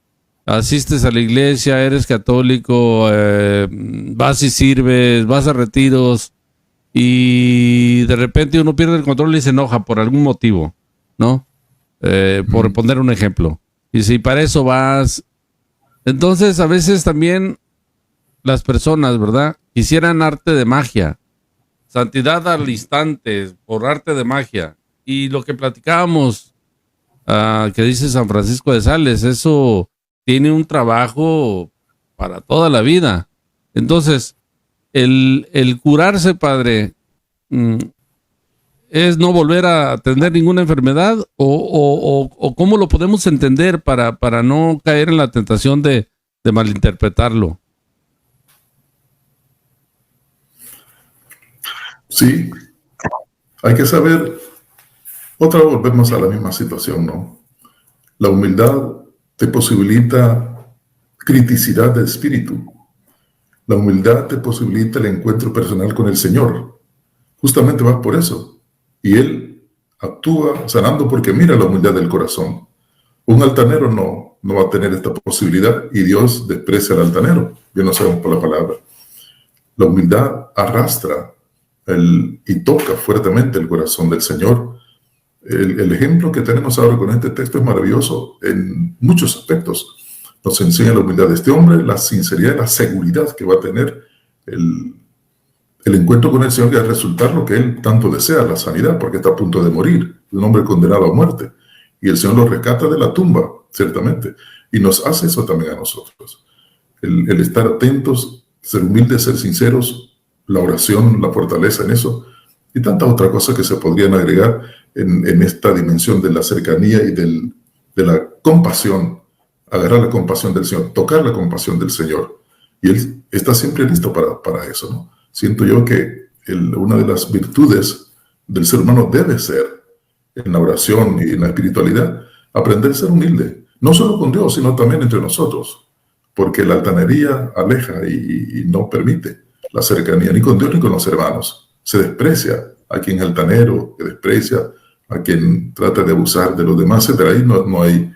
asistes a la iglesia, eres católico, vas y sirves, vas a retiros, y de repente uno pierde el control y se enoja por algún motivo, ¿no? Por poner un ejemplo. Y si para eso vas... Entonces, a veces también las personas, ¿verdad? Quisieran arte de magia, santidad al instante, por arte de magia. Y lo que platicábamos, que dice San Francisco de Sales, eso tiene un trabajo para toda la vida. Entonces, el curarse, padre, es no volver a tener ninguna enfermedad, o cómo lo podemos entender para no caer en la tentación de malinterpretarlo. Sí, hay que saber, otra vez volvemos a la misma situación, ¿no? La humildad te posibilita criticidad de espíritu. La humildad te posibilita el encuentro personal con el Señor. Justamente vas por eso. Y Él actúa sanando porque mira la humildad del corazón. Un altanero no va a tener esta posibilidad, y Dios desprecia al altanero. Bien lo sabemos por la palabra. La humildad arrastra y toca fuertemente el corazón del Señor. El ejemplo que tenemos ahora con este texto es maravilloso en muchos aspectos. Nos enseña la humildad de este hombre, la sinceridad y la seguridad que va a tener el encuentro con el Señor, que va a resultar lo que él tanto desea, la sanidad, porque está a punto de morir, un hombre condenado a muerte. Y el Señor lo rescata de la tumba, ciertamente. Y nos hace eso también a nosotros. El estar atentos, ser humildes, ser sinceros, la oración, la fortaleza en eso, y tantas otras cosas que se podrían agregar en esta dimensión de la cercanía y de la compasión. Agarrar la compasión del Señor, tocar la compasión del Señor. Y Él está siempre listo para eso, ¿no? Siento yo que una de las virtudes del ser humano debe ser, en la oración y en la espiritualidad, aprender a ser humilde. No solo con Dios, sino también entre nosotros. Porque la altanería aleja y no permite la cercanía ni con Dios ni con los hermanos. Se desprecia a quien es altanero, que desprecia a quien trata de abusar de los demás, etc. Ahí no hay...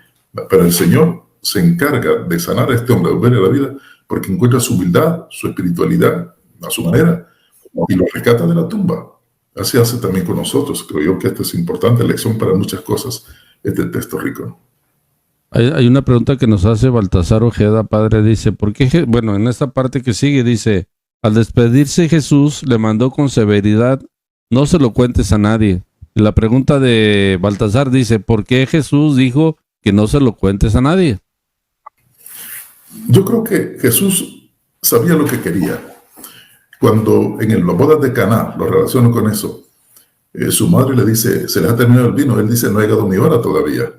Pero el Señor se encarga de sanar a este hombre, de volverle a la vida, porque encuentra su humildad, su espiritualidad, a su manera, y lo rescata de la tumba. Así hace también con nosotros. Creo yo que esto es importante, lección para muchas cosas, este texto rico. Hay una pregunta que nos hace Baltasar Ojeda, padre, dice, ¿por qué? Bueno, en esta parte que sigue dice, al despedirse Jesús le mandó con severidad, no se lo cuentes a nadie. Y la pregunta de Baltasar dice, ¿por qué Jesús dijo que no se lo cuentes a nadie? Yo creo que Jesús sabía lo que quería. Cuando en las bodas de Caná, lo relaciono con eso, su madre le dice, se les ha terminado el vino, él dice, no ha llegado mi hora todavía.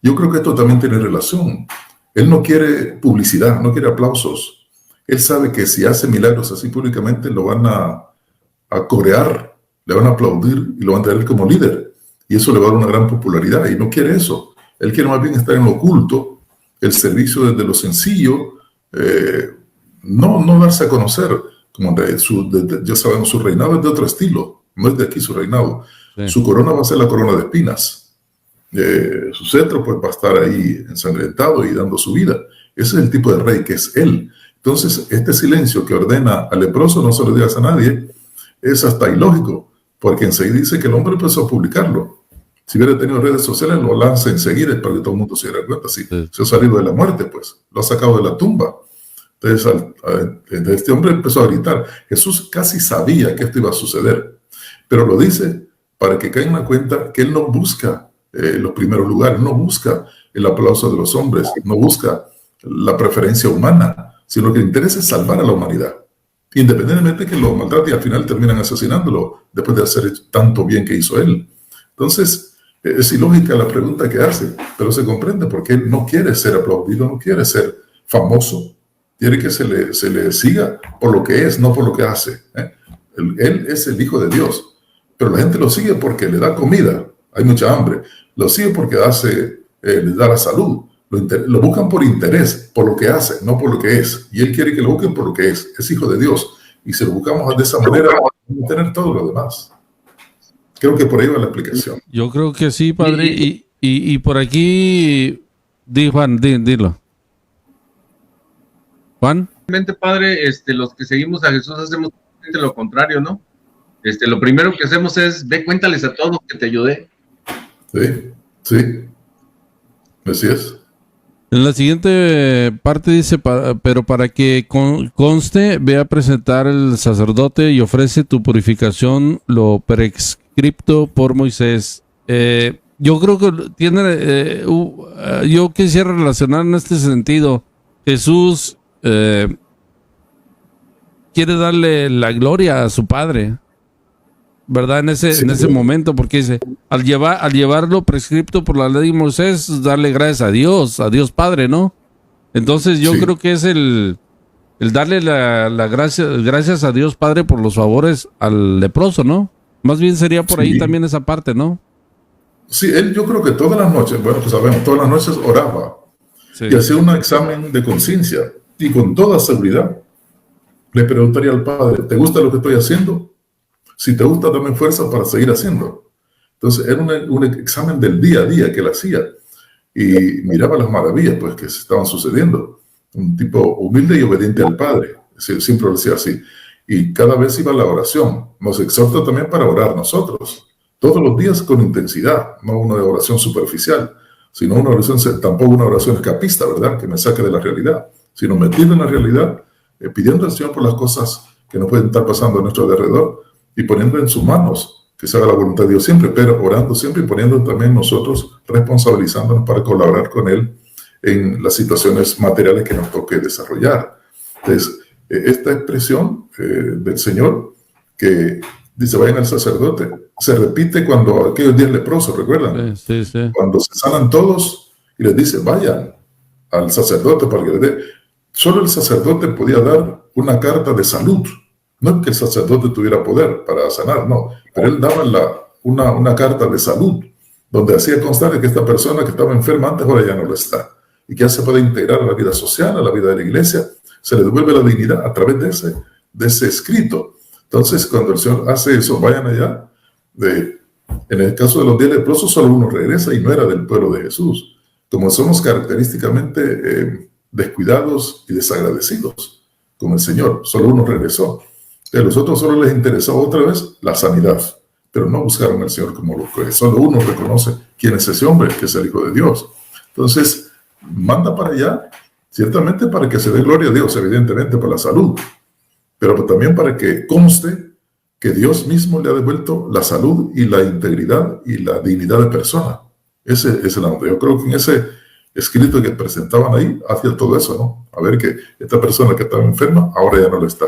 Yo creo que esto también tiene relación. Él no quiere publicidad, no quiere aplausos. Él sabe que si hace milagros así públicamente, lo van a corear, le van a aplaudir y lo van a tener como líder. Y eso le va a dar una gran popularidad, y no quiere eso. Él quiere más bien estar en lo oculto, el servicio desde lo sencillo, no darse a conocer. Como ya sabemos, su reinado es de otro estilo, no es de aquí su reinado. Sí. Su corona va a ser la corona de espinas. Su cetro pues va a estar ahí ensangrentado y dando su vida. Ese es el tipo de rey que es él. Entonces, este silencio que ordena al leproso, no se lo digas a nadie, es hasta ilógico, porque enseguida dice que el hombre empezó a publicarlo. Si hubiera tenido redes sociales, lo lanza enseguida para que todo el mundo se diera cuenta. Sí, se ha salido de la muerte, pues, lo ha sacado de la tumba. Entonces, este hombre empezó a gritar. Jesús casi sabía que esto iba a suceder, pero lo dice para que caigan en cuenta que él no busca los primeros lugares, no busca el aplauso de los hombres, no busca la preferencia humana, sino que le interesa salvar a la humanidad, independientemente de que lo maltraten y al final terminan asesinándolo después de hacer tanto bien que hizo él. Entonces, es ilógica la pregunta que hace, pero se comprende porque él no quiere ser aplaudido, no quiere ser famoso, quiere que se le siga por lo que es, no por lo que hace. Él es el Hijo de Dios, pero la gente lo sigue porque le da comida, hay mucha hambre, lo sigue porque le da la salud, lo buscan por interés, por lo que hace, no por lo que es, y él quiere que lo busquen por lo que es Hijo de Dios, y si lo buscamos de esa manera, vamos a tener todo lo demás. Creo que por ahí va la explicación. Yo creo que sí, padre. Y por aquí, Juan, dilo. Juan. Realmente, padre, los que seguimos a Jesús hacemos lo contrario, ¿no? Lo primero que hacemos es, ve, cuéntales a todos que te ayudé. Sí, sí. Así es. En la siguiente parte dice, pero para que conste, ve a presentar el sacerdote y ofrece tu purificación lo prescripto por Moisés. Yo creo que tiene, yo quisiera relacionar en este sentido. Jesús quiere darle la gloria a su Padre, ¿verdad? En ese momento, porque dice, al llevarlo prescripto por la ley de Moisés, darle gracias a Dios Padre, ¿no? Entonces yo creo que es el darle la gracias a Dios Padre por los favores al leproso, ¿no? Más bien sería por ahí también esa parte, ¿no? Sí, él yo creo que todas las noches, bueno, pues sabemos, todas las noches oraba y hacía un examen de conciencia y con toda seguridad le preguntaría al Padre, ¿te gusta lo que estoy haciendo? Si te gusta, dame fuerza para seguir haciendo. Entonces, era un examen del día a día que él hacía y miraba las maravillas pues, que estaban sucediendo. Un tipo humilde y obediente al Padre, siempre lo decía así. Y cada vez iba a la oración. Nos exhorta también para orar nosotros, todos los días con intensidad, no una oración superficial, sino una oración, tampoco una oración escapista, ¿verdad? Que me saque de la realidad, sino metido en la realidad, pidiendo al Señor por las cosas que nos pueden estar pasando a nuestro alrededor, y poniendo en sus manos que se haga la voluntad de Dios siempre, pero orando siempre y poniendo también nosotros, responsabilizándonos para colaborar con Él en las situaciones materiales que nos toque desarrollar. Entonces, esta expresión del Señor que dice, vayan al sacerdote, se repite cuando aquellos 10 leprosos, ¿recuerdan? Sí. Cuando se sanan todos y les dice, vayan al sacerdote para que les dé. Solo el sacerdote podía dar una carta de salud. No es que el sacerdote tuviera poder para sanar, no, pero él daba una carta de salud, donde hacía constar que esta persona que estaba enferma antes ahora ya no lo está, y que ya se puede integrar a la vida social, a la vida de la iglesia, se le devuelve la dignidad a través de ese escrito. Entonces, cuando el Señor hace eso, vayan allá. En el caso de los 10 leprosos, solo uno regresa y no era del pueblo de Jesús. Como somos característicamente descuidados y desagradecidos con el Señor, solo uno regresó. A los otros solo les interesó otra vez la sanidad, pero no buscaron al Señor como lo que es. Solo uno reconoce quién es ese hombre, que es el Hijo de Dios. Entonces, manda para allá, ciertamente para que se dé gloria a Dios, evidentemente por la salud, pero también para que conste que Dios mismo le ha devuelto la salud y la integridad y la dignidad de persona. Ese es el nombre. Yo creo que en ese escrito que presentaban ahí, hacía todo eso, ¿no? A ver que esta persona que estaba enferma, ahora ya no lo está.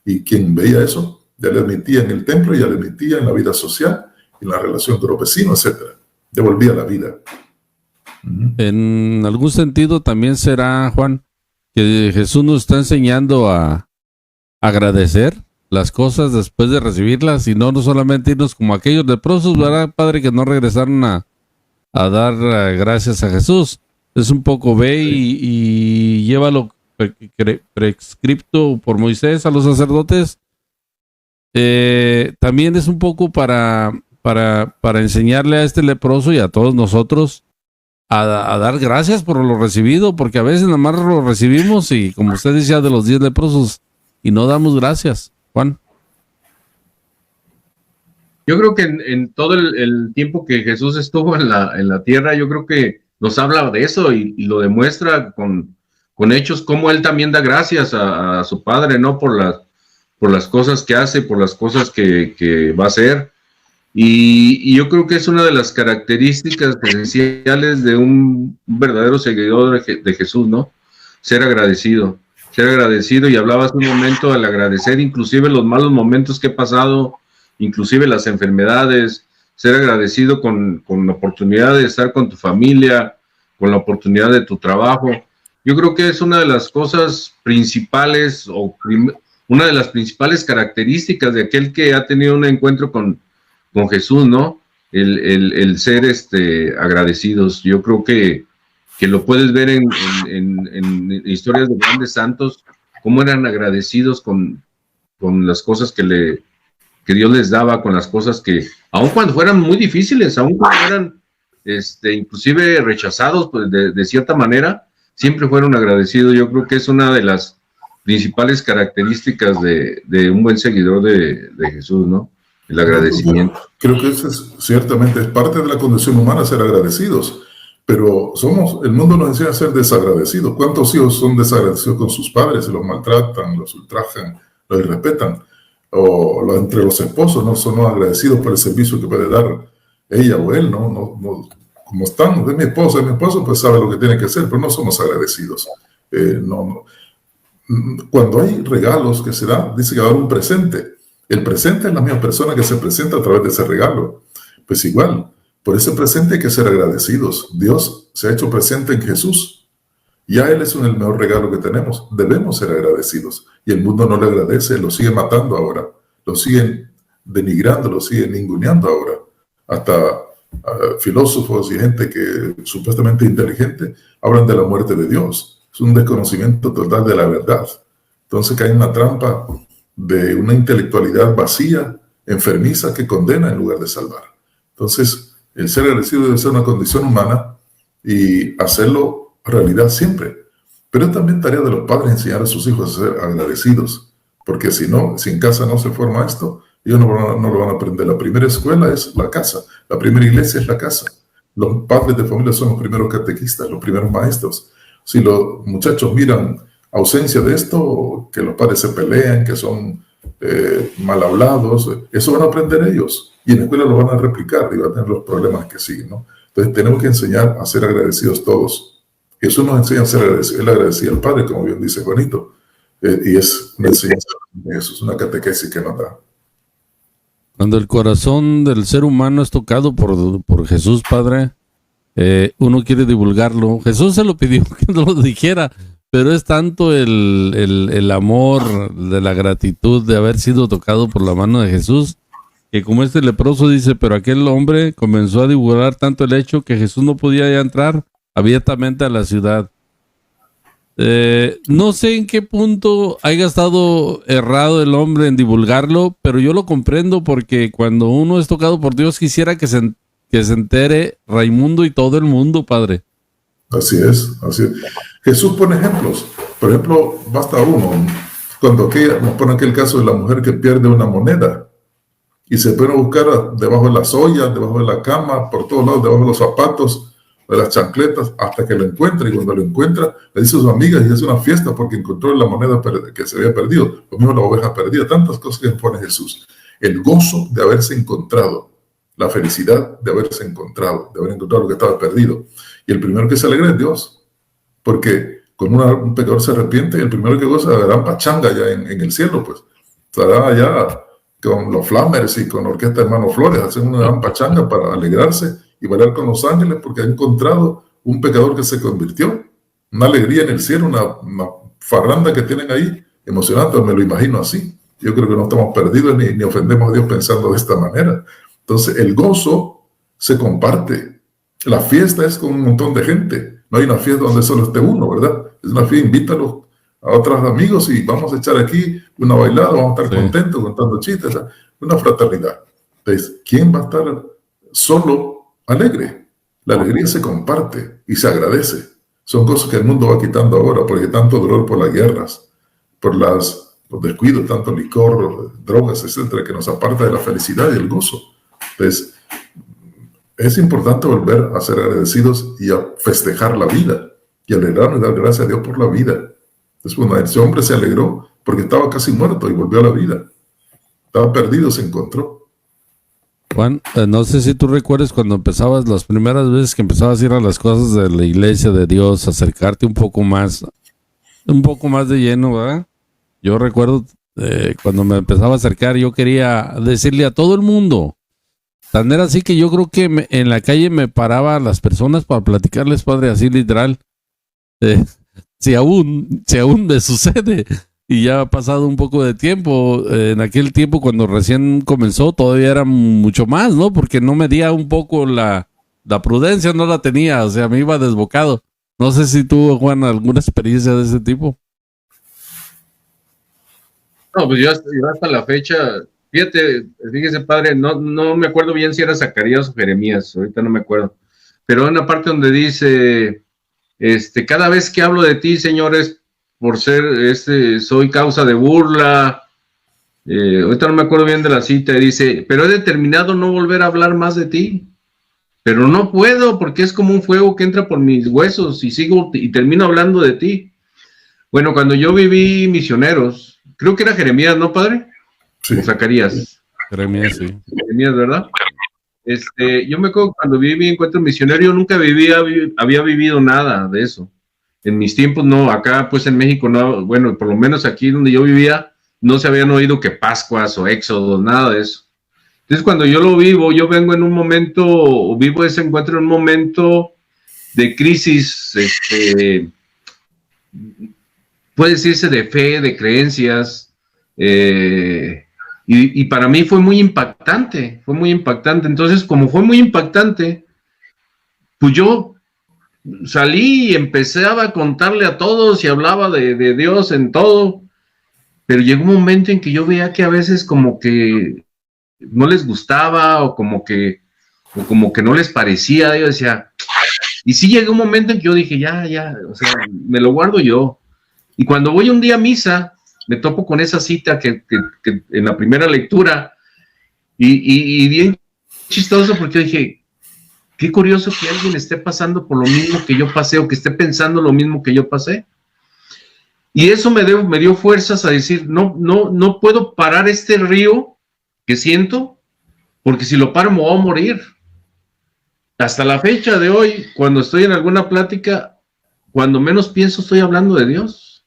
Y quien veía eso, ya le admitía en el templo, ya le admitía en la vida social, en la relación con los vecinos, etc. Devolvía la vida. En algún sentido también será, Juan, que Jesús nos está enseñando a agradecer las cosas después de recibirlas y no solamente irnos como aquellos leprosos, ¿verdad, Padre? Que no regresaron a dar gracias a Jesús. Es un poco ve y llévalo prescripto por Moisés a los sacerdotes. También es un poco para enseñarle a este leproso y a todos nosotros a dar gracias por lo recibido, porque a veces nada más lo recibimos y como usted decía de los 10 leprosos y no damos gracias. Juan. Yo creo que en todo el tiempo que Jesús estuvo en la tierra, yo creo que nos habla de eso y lo demuestra con hechos, como él también da gracias a su Padre, ¿no? Por las cosas que hace, por las cosas que va a hacer. Y yo creo que es una de las características esenciales de un verdadero seguidor de Jesús, ¿no? Ser agradecido, y hablaba hace un momento al agradecer inclusive los malos momentos que he pasado, inclusive las enfermedades, ser agradecido con la oportunidad de estar con tu familia, con la oportunidad de tu trabajo. Yo creo que es una de las cosas principales una de las principales características de aquel que ha tenido un encuentro con Jesús, ¿no? El ser agradecidos. Yo creo que lo puedes ver en historias de grandes santos, cómo eran agradecidos con las cosas que Dios les daba, con las cosas que, aun cuando fueran muy difíciles, aun cuando eran inclusive rechazados pues, de cierta manera, siempre fueron agradecidos. Yo creo que es una de las principales características de un buen seguidor de Jesús, ¿no? El agradecimiento. Creo que eso ciertamente es parte de la condición humana, ser agradecidos. Pero el mundo nos enseña a ser desagradecidos. ¿Cuántos hijos son desagradecidos con sus padres? Los maltratan, los ultrajan, los irrespetan. O entre los esposos no son agradecidos por el servicio que puede dar ella o él, ¿no? Como están, de mi esposo, pues sabe lo que tiene que hacer, pero no somos agradecidos. Cuando hay regalos que se dan, dice que va a dar un presente. El presente es la misma persona que se presenta a través de ese regalo. Pues igual, por ese presente hay que ser agradecidos. Dios se ha hecho presente en Jesús. Ya Él es el mejor regalo que tenemos. Debemos ser agradecidos. Y el mundo no le agradece, lo sigue matando ahora. Lo siguen denigrando, lo siguen ninguneando ahora. Hasta filósofos y gente que supuestamente inteligente hablan de la muerte de Dios. Es un desconocimiento total de la verdad. Entonces cae en una trampa de una intelectualidad vacía, enfermiza, que condena en lugar de salvar. Entonces, el ser agradecido debe ser una condición humana y hacerlo realidad siempre. Pero es también tarea de los padres enseñar a sus hijos a ser agradecidos, porque si en casa no se forma esto, ellos no lo van a aprender. La primera escuela es la casa, la primera iglesia es la casa. Los padres de familia son los primeros catequistas, los primeros maestros. Si los muchachos miran ausencia de esto, que los padres se pelean, que son mal hablados, eso van a aprender ellos. Y en la escuela lo van a replicar y van a tener los problemas que siguen, ¿no? Entonces tenemos que enseñar a ser agradecidos todos. Jesús nos enseña a ser agradecidos. Él agradecía al Padre, como bien dice Juanito. Y es una enseñanza de Jesús, una catequesis que nos da. Cuando el corazón del ser humano es tocado por Jesús, Padre, uno quiere divulgarlo. Jesús se lo pidió que no lo dijera, pero es tanto el amor de la gratitud de haber sido tocado por la mano de Jesús, que como este leproso dice, pero aquel hombre comenzó a divulgar tanto el hecho que Jesús no podía ya entrar abiertamente a la ciudad. No sé en qué punto haya estado errado el hombre en divulgarlo, pero yo lo comprendo porque cuando uno es tocado por Dios quisiera que se entere Raimundo y todo el mundo, Padre. Así es, así es. Jesús pone ejemplos. Por ejemplo, basta uno. Cuando nos pone aquel caso de la mujer que pierde una moneda y se pone a buscar debajo de las ollas, debajo de la cama, por todos lados, debajo de los zapatos, de las chancletas, hasta que lo encuentra. Y cuando lo encuentra, le dice a sus amigas y hace una fiesta porque encontró la moneda que se había perdido. Lo mismo la oveja perdida, tantas cosas que pone Jesús. El gozo de haberse encontrado, la felicidad de haberse encontrado, de haber encontrado lo que estaba perdido. Y el primero que se alegra es Dios, porque cuando un pecador se arrepiente, el primero que goza de la gran pachanga ya en el cielo, pues estará allá con los Flamers y con la orquesta de Hermano Flores, hacen una gran pachanga para alegrarse y bailar con los ángeles, porque ha encontrado un pecador que se convirtió. Una alegría en el cielo, una farranda que tienen ahí, emocionante, me lo imagino así. Yo creo que no estamos perdidos ni ofendemos a Dios pensando de esta manera. Entonces, el gozo se comparte. La fiesta es con un montón de gente. No hay una fiesta donde solo esté uno, ¿verdad? Es una fiesta, invítalos a otros amigos y vamos a echar aquí una bailada, vamos a estar contentos, contando chistes, ¿verdad? Una fraternidad. Entonces, ¿quién va a estar solo alegre? La alegría se comparte y se agradece. Son cosas que el mundo va quitando ahora, porque tanto dolor por las guerras, por los descuidos, tanto licor, drogas, etcétera, que nos aparta de la felicidad y el gozo. Entonces, es importante volver a ser agradecidos y a festejar la vida y alegrarnos y dar gracias a Dios por la vida. Entonces, bueno, ese hombre se alegró porque estaba casi muerto y volvió a la vida. Estaba perdido, se encontró. Juan, no sé si tú recuerdas cuando empezabas, las primeras veces que empezabas a ir a las cosas de la iglesia de Dios, acercarte un poco más de lleno, ¿verdad? Yo recuerdo cuando me empezaba a acercar, yo quería decirle a todo el mundo. Tan era así que yo creo que en la calle me paraba a las personas para platicarles, Padre, así literal. Si aún me sucede y ya ha pasado un poco de tiempo. En aquel tiempo cuando recién comenzó todavía era mucho más, ¿no? Porque no medía un poco la prudencia, no la tenía, o sea, me iba desbocado. No sé si tú, Juan, alguna experiencia de ese tipo. No, pues yo hasta la fecha, Fíjese, padre, no me acuerdo bien si era Zacarías o Jeremías, ahorita no me acuerdo, pero hay una parte donde dice, cada vez que hablo de ti, señores, por ser, soy causa de burla, ahorita no me acuerdo bien de la cita, dice, pero he determinado no volver a hablar más de ti, pero no puedo, porque es como un fuego que entra por mis huesos, y sigo, y termino hablando de ti. Bueno, cuando yo viví misioneros, creo que era Jeremías, ¿no, padre? Sí. O Zacarías. Jeremías, sí. Jeremías, ¿verdad? Yo me acuerdo cuando viví Encuentro Misionero, yo nunca había vivido nada de eso. En mis tiempos no, acá pues en México no, bueno, por lo menos aquí donde yo vivía, no se habían oído que Pascuas o Éxodos, nada de eso. Entonces cuando yo lo vivo, yo vengo en un momento, o vivo ese encuentro en un momento de crisis, puede decirse de fe, de creencias, y para mí fue muy impactante. Entonces, como fue muy impactante, pues yo salí y empecé a contarle a todos y hablaba de Dios en todo, pero llegó un momento en que yo veía que a veces como que no les gustaba o como que no les parecía. Yo decía, y sí llegó un momento en que yo dije, ya, o sea, me lo guardo yo. Y cuando voy un día a misa, me topo con esa cita que en la primera lectura, y bien chistoso porque dije, qué curioso que alguien esté pasando por lo mismo que yo pasé, o que esté pensando lo mismo que yo pasé. Y eso me dio fuerzas a decir, no puedo parar este río que siento, porque si lo paro me voy a morir. Hasta la fecha de hoy, cuando estoy en alguna plática, cuando menos pienso estoy hablando de Dios.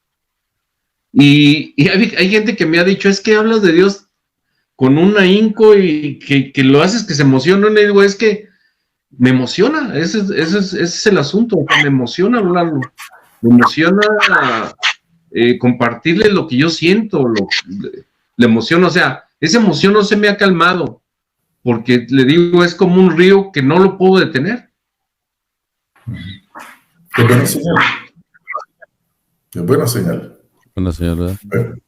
Y hay gente que me ha dicho, es que hablas de Dios con un ahínco y que lo haces que se emociona. Y le digo, es que me emociona, ese es el asunto, me emociona hablarlo, me emociona compartirle lo que yo siento, le emociona, o sea, esa emoción no se me ha calmado, porque le digo, es como un río que no lo puedo detener. Es buena señal. Es buena señal. Buena señal, ¿verdad?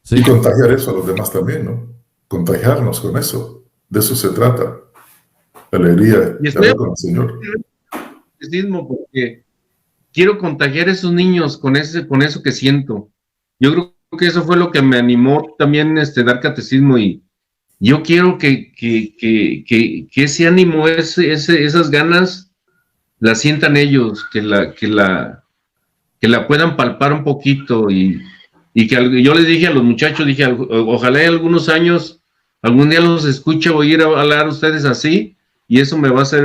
Sí. Y contagiar eso a los demás también, ¿no? Contagiarnos con eso. De eso se trata. La alegría de hablar con el Señor. Porque quiero contagiar a esos niños con eso que siento. Yo creo que eso fue lo que me animó también dar catecismo, y yo quiero que ese ánimo, esas ganas las sientan ellos, que la puedan palpar un poquito, y que yo les dije a los muchachos, dije, ojalá en algunos años, algún día los escuche oír hablar a ustedes así, y eso me va a ser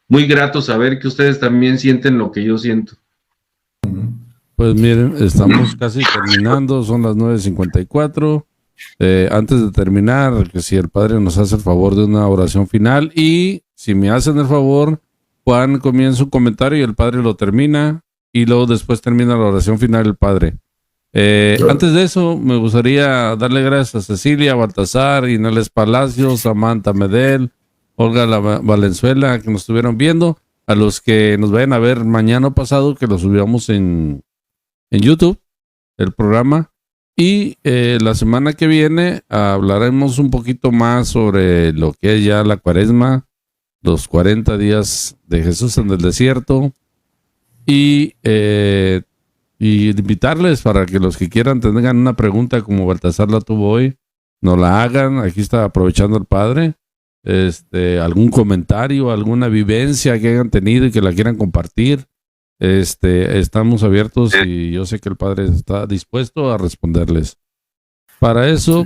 muy grato saber que ustedes también sienten lo que yo siento. Pues miren, estamos casi terminando, son las 9:54. Antes de terminar, que si el padre nos hace el favor de una oración final, y si me hacen el favor, Juan comienza un comentario y el padre lo termina, y luego después termina la oración final el padre. Antes de eso, me gustaría darle gracias a Cecilia, Baltasar, Inés Palacios, Samantha Medel, Olga Valenzuela, que nos estuvieron viendo, a los que nos vayan a ver mañana o pasado, que lo subamos en YouTube, el programa, y la semana que viene hablaremos un poquito más sobre lo que es ya la Cuaresma, los 40 días de Jesús en el desierto, y invitarles para que los que quieran tengan una pregunta como Baltasar la tuvo hoy, nos la hagan. Aquí está aprovechando el padre, algún comentario, alguna vivencia que hayan tenido y que la quieran compartir. Estamos abiertos y yo sé que el padre está dispuesto a responderles. Para eso,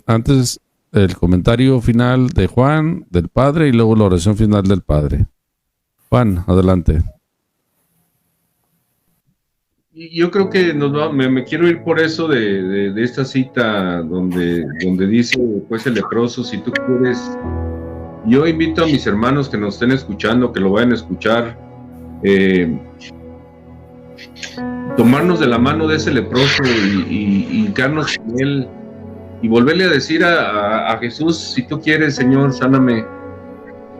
antes el comentario final de Juan, del padre, y luego la oración final del padre. Juan, adelante. Yo creo que me quiero ir por eso de esta cita donde dice, pues, el leproso, si tú quieres. Yo invito a mis hermanos que nos estén escuchando, que lo vayan a escuchar, tomarnos de la mano de ese leproso y hincarnos con él y volverle a decir a Jesús, si tú quieres, Señor, sáname.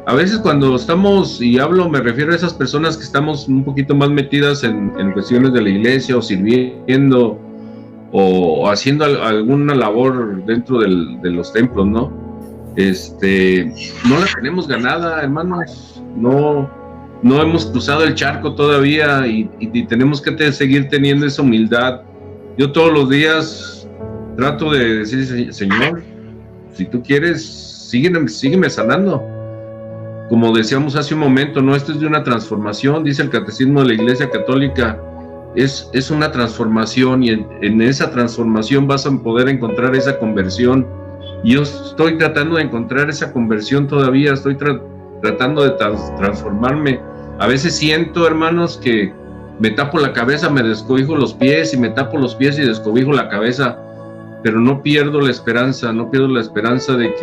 A veces cuando estamos, y me refiero a esas personas que estamos un poquito más metidas en cuestiones de la iglesia o sirviendo, o haciendo alguna labor dentro de los templos, ¿no? No la tenemos ganada, hermanos. No hemos cruzado el charco todavía y tenemos que seguir teniendo esa humildad. Yo todos los días trato de decir, Señor, si tú quieres, sígueme sanando. Como decíamos hace un momento, no, esto es de una transformación, dice el Catecismo de la Iglesia Católica, es una transformación, y en esa transformación vas a poder encontrar esa conversión. Y yo estoy tratando de encontrar esa conversión todavía, estoy tratando de transformarme. A veces siento, hermanos, que me tapo la cabeza, me descobijo los pies, y me tapo los pies y descobijo la cabeza, pero no pierdo la esperanza de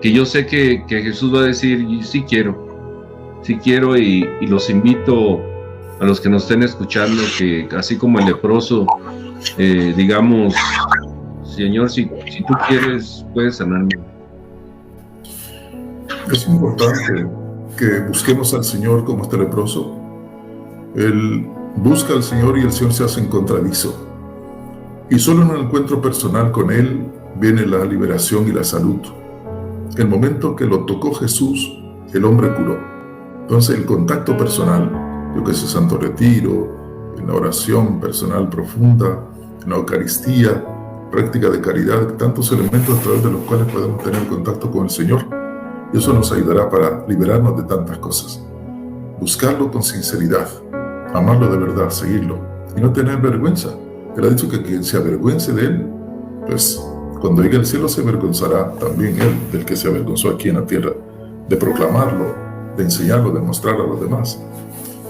que yo sé que Jesús va a decir, sí quiero, y los invito a los que nos estén escuchando, que así como el leproso, digamos, Señor, si tú quieres, puedes sanarme. Es importante que busquemos al Señor como este leproso. Él busca al Señor y el Señor se hace encontradizo. Y solo en un encuentro personal con Él viene la liberación y la salud. El momento que lo tocó Jesús, el hombre curó. Entonces el contacto personal, yo que sé, Santo Retiro, en la oración personal profunda, en la Eucaristía, práctica de caridad, tantos elementos a través de los cuales podemos tener contacto con el Señor. Y eso nos ayudará para liberarnos de tantas cosas. Buscarlo con sinceridad, amarlo de verdad, seguirlo y no tener vergüenza. Él ha dicho que quien se avergüence de Él, pues cuando llegue al cielo se avergonzará también Él del que se avergonzó aquí en la tierra, de proclamarlo, de enseñarlo, de mostrarlo a los demás.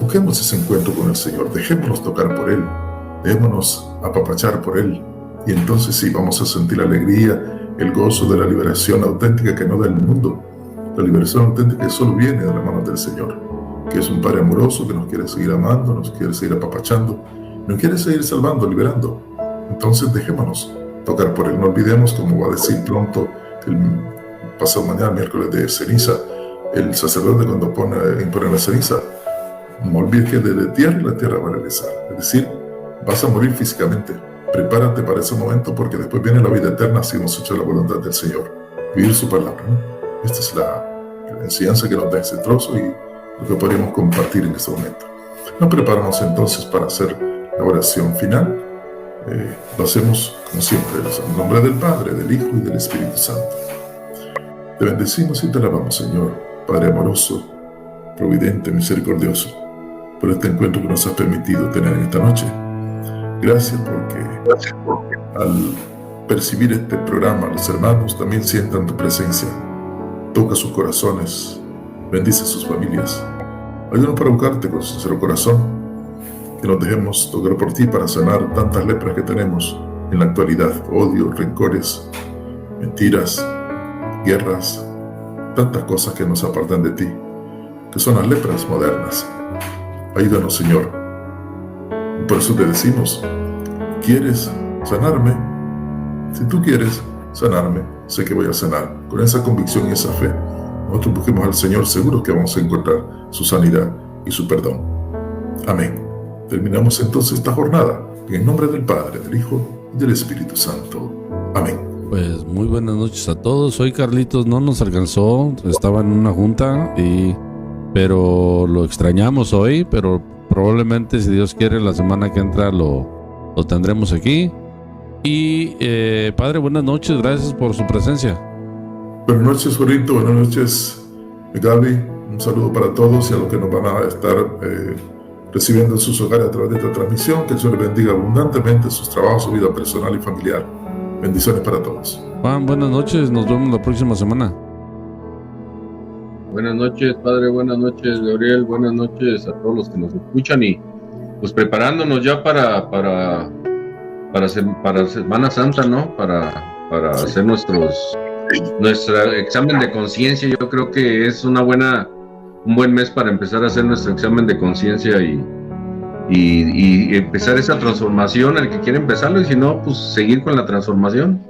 Busquemos ese encuentro con el Señor, dejémonos tocar por Él, dejémonos apapachar por Él, y entonces sí vamos a sentir la alegría, el gozo de la liberación auténtica que no da el mundo, la liberación auténtica que solo viene de las manos del Señor, que es un Padre amoroso que nos quiere seguir amando, nos quiere seguir apapachando, nos quiere seguir salvando, liberando. Entonces dejémonos tocar por Él. No olvidemos, como va a decir pronto el pasado mañana, miércoles de ceniza, el sacerdote cuando impone la ceniza, no olvides que de la tierra va a regresar. Es decir, vas a morir físicamente. Prepárate para ese momento, porque después viene la vida eterna si hemos hecho la voluntad del Señor, vivir su palabra, ¿no? Esta es la enseñanza que nos da ese trozo y lo que podemos compartir en este momento. Nos preparamos entonces para hacer la oración final. Lo hacemos como siempre, en nombre del Padre, del Hijo y del Espíritu Santo. Te bendecimos y te alabamos, Señor, Padre amoroso, providente, misericordioso, por este encuentro que nos has permitido tener en esta noche. Gracias porque al percibir este programa, los hermanos también sientan tu presencia. Toca sus corazones, bendice sus familias. Ayúdanos para buscarte con sincero corazón, que nos dejemos tocar por ti para sanar tantas lepras que tenemos en la actualidad: odio, rencores, mentiras, guerras, tantas cosas que nos apartan de ti, que son las lepras modernas. Ayúdanos, Señor. Por eso te decimos, ¿quieres sanarme? Si tú quieres sanarme, sé que voy a sanar. Con esa convicción y esa fe, nosotros busquemos al Señor, seguros que vamos a encontrar su sanidad y su perdón. Amén. Terminamos entonces esta jornada en el nombre del Padre, del Hijo y del Espíritu Santo. Amén. Pues muy buenas noches a todos. Hoy Carlitos no nos alcanzó, estaba en una junta, pero lo extrañamos hoy, pero probablemente, si Dios quiere, la semana que entra lo tendremos aquí. Y Padre, buenas noches, gracias por su presencia. Buenas noches, Jorito, buenas noches, Gaby. Un saludo para todos y a los que nos van a estar recibiendo en sus hogares a través de esta transmisión. Que el Señor bendiga abundantemente sus trabajos, su vida personal y familiar. Bendiciones para todos. Juan, buenas noches, nos vemos la próxima semana. Buenas noches, Padre, buenas noches, Gabriel, buenas noches a todos los que nos escuchan, y preparándonos ya para Semana Santa, ¿no? Para hacer nuestro examen de conciencia. Yo creo que es un buen mes para empezar a hacer nuestro examen de conciencia y empezar esa transformación, al que quiere empezarlo, y si no, pues seguir con la transformación.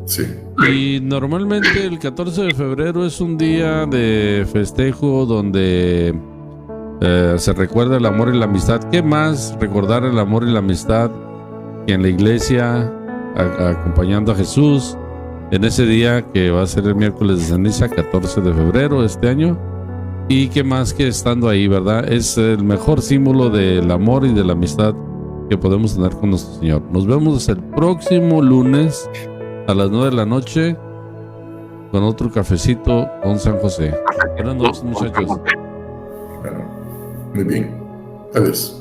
Sí. Y normalmente el 14 de febrero es un día de festejo donde se recuerda el amor y la amistad. ¿Qué más recordar el amor y la amistad que en la iglesia, acompañando a Jesús, en ese día que va a ser el miércoles de ceniza, 14 de febrero de este año. Y que más que estando ahí, ¿verdad? Es el mejor símbolo del amor y de la amistad que podemos tener con nuestro Señor. Nos vemos el próximo lunes a las 9 de la noche con otro cafecito con San José. Buenas noches, muchachos. Bueno, muy bien. Adiós.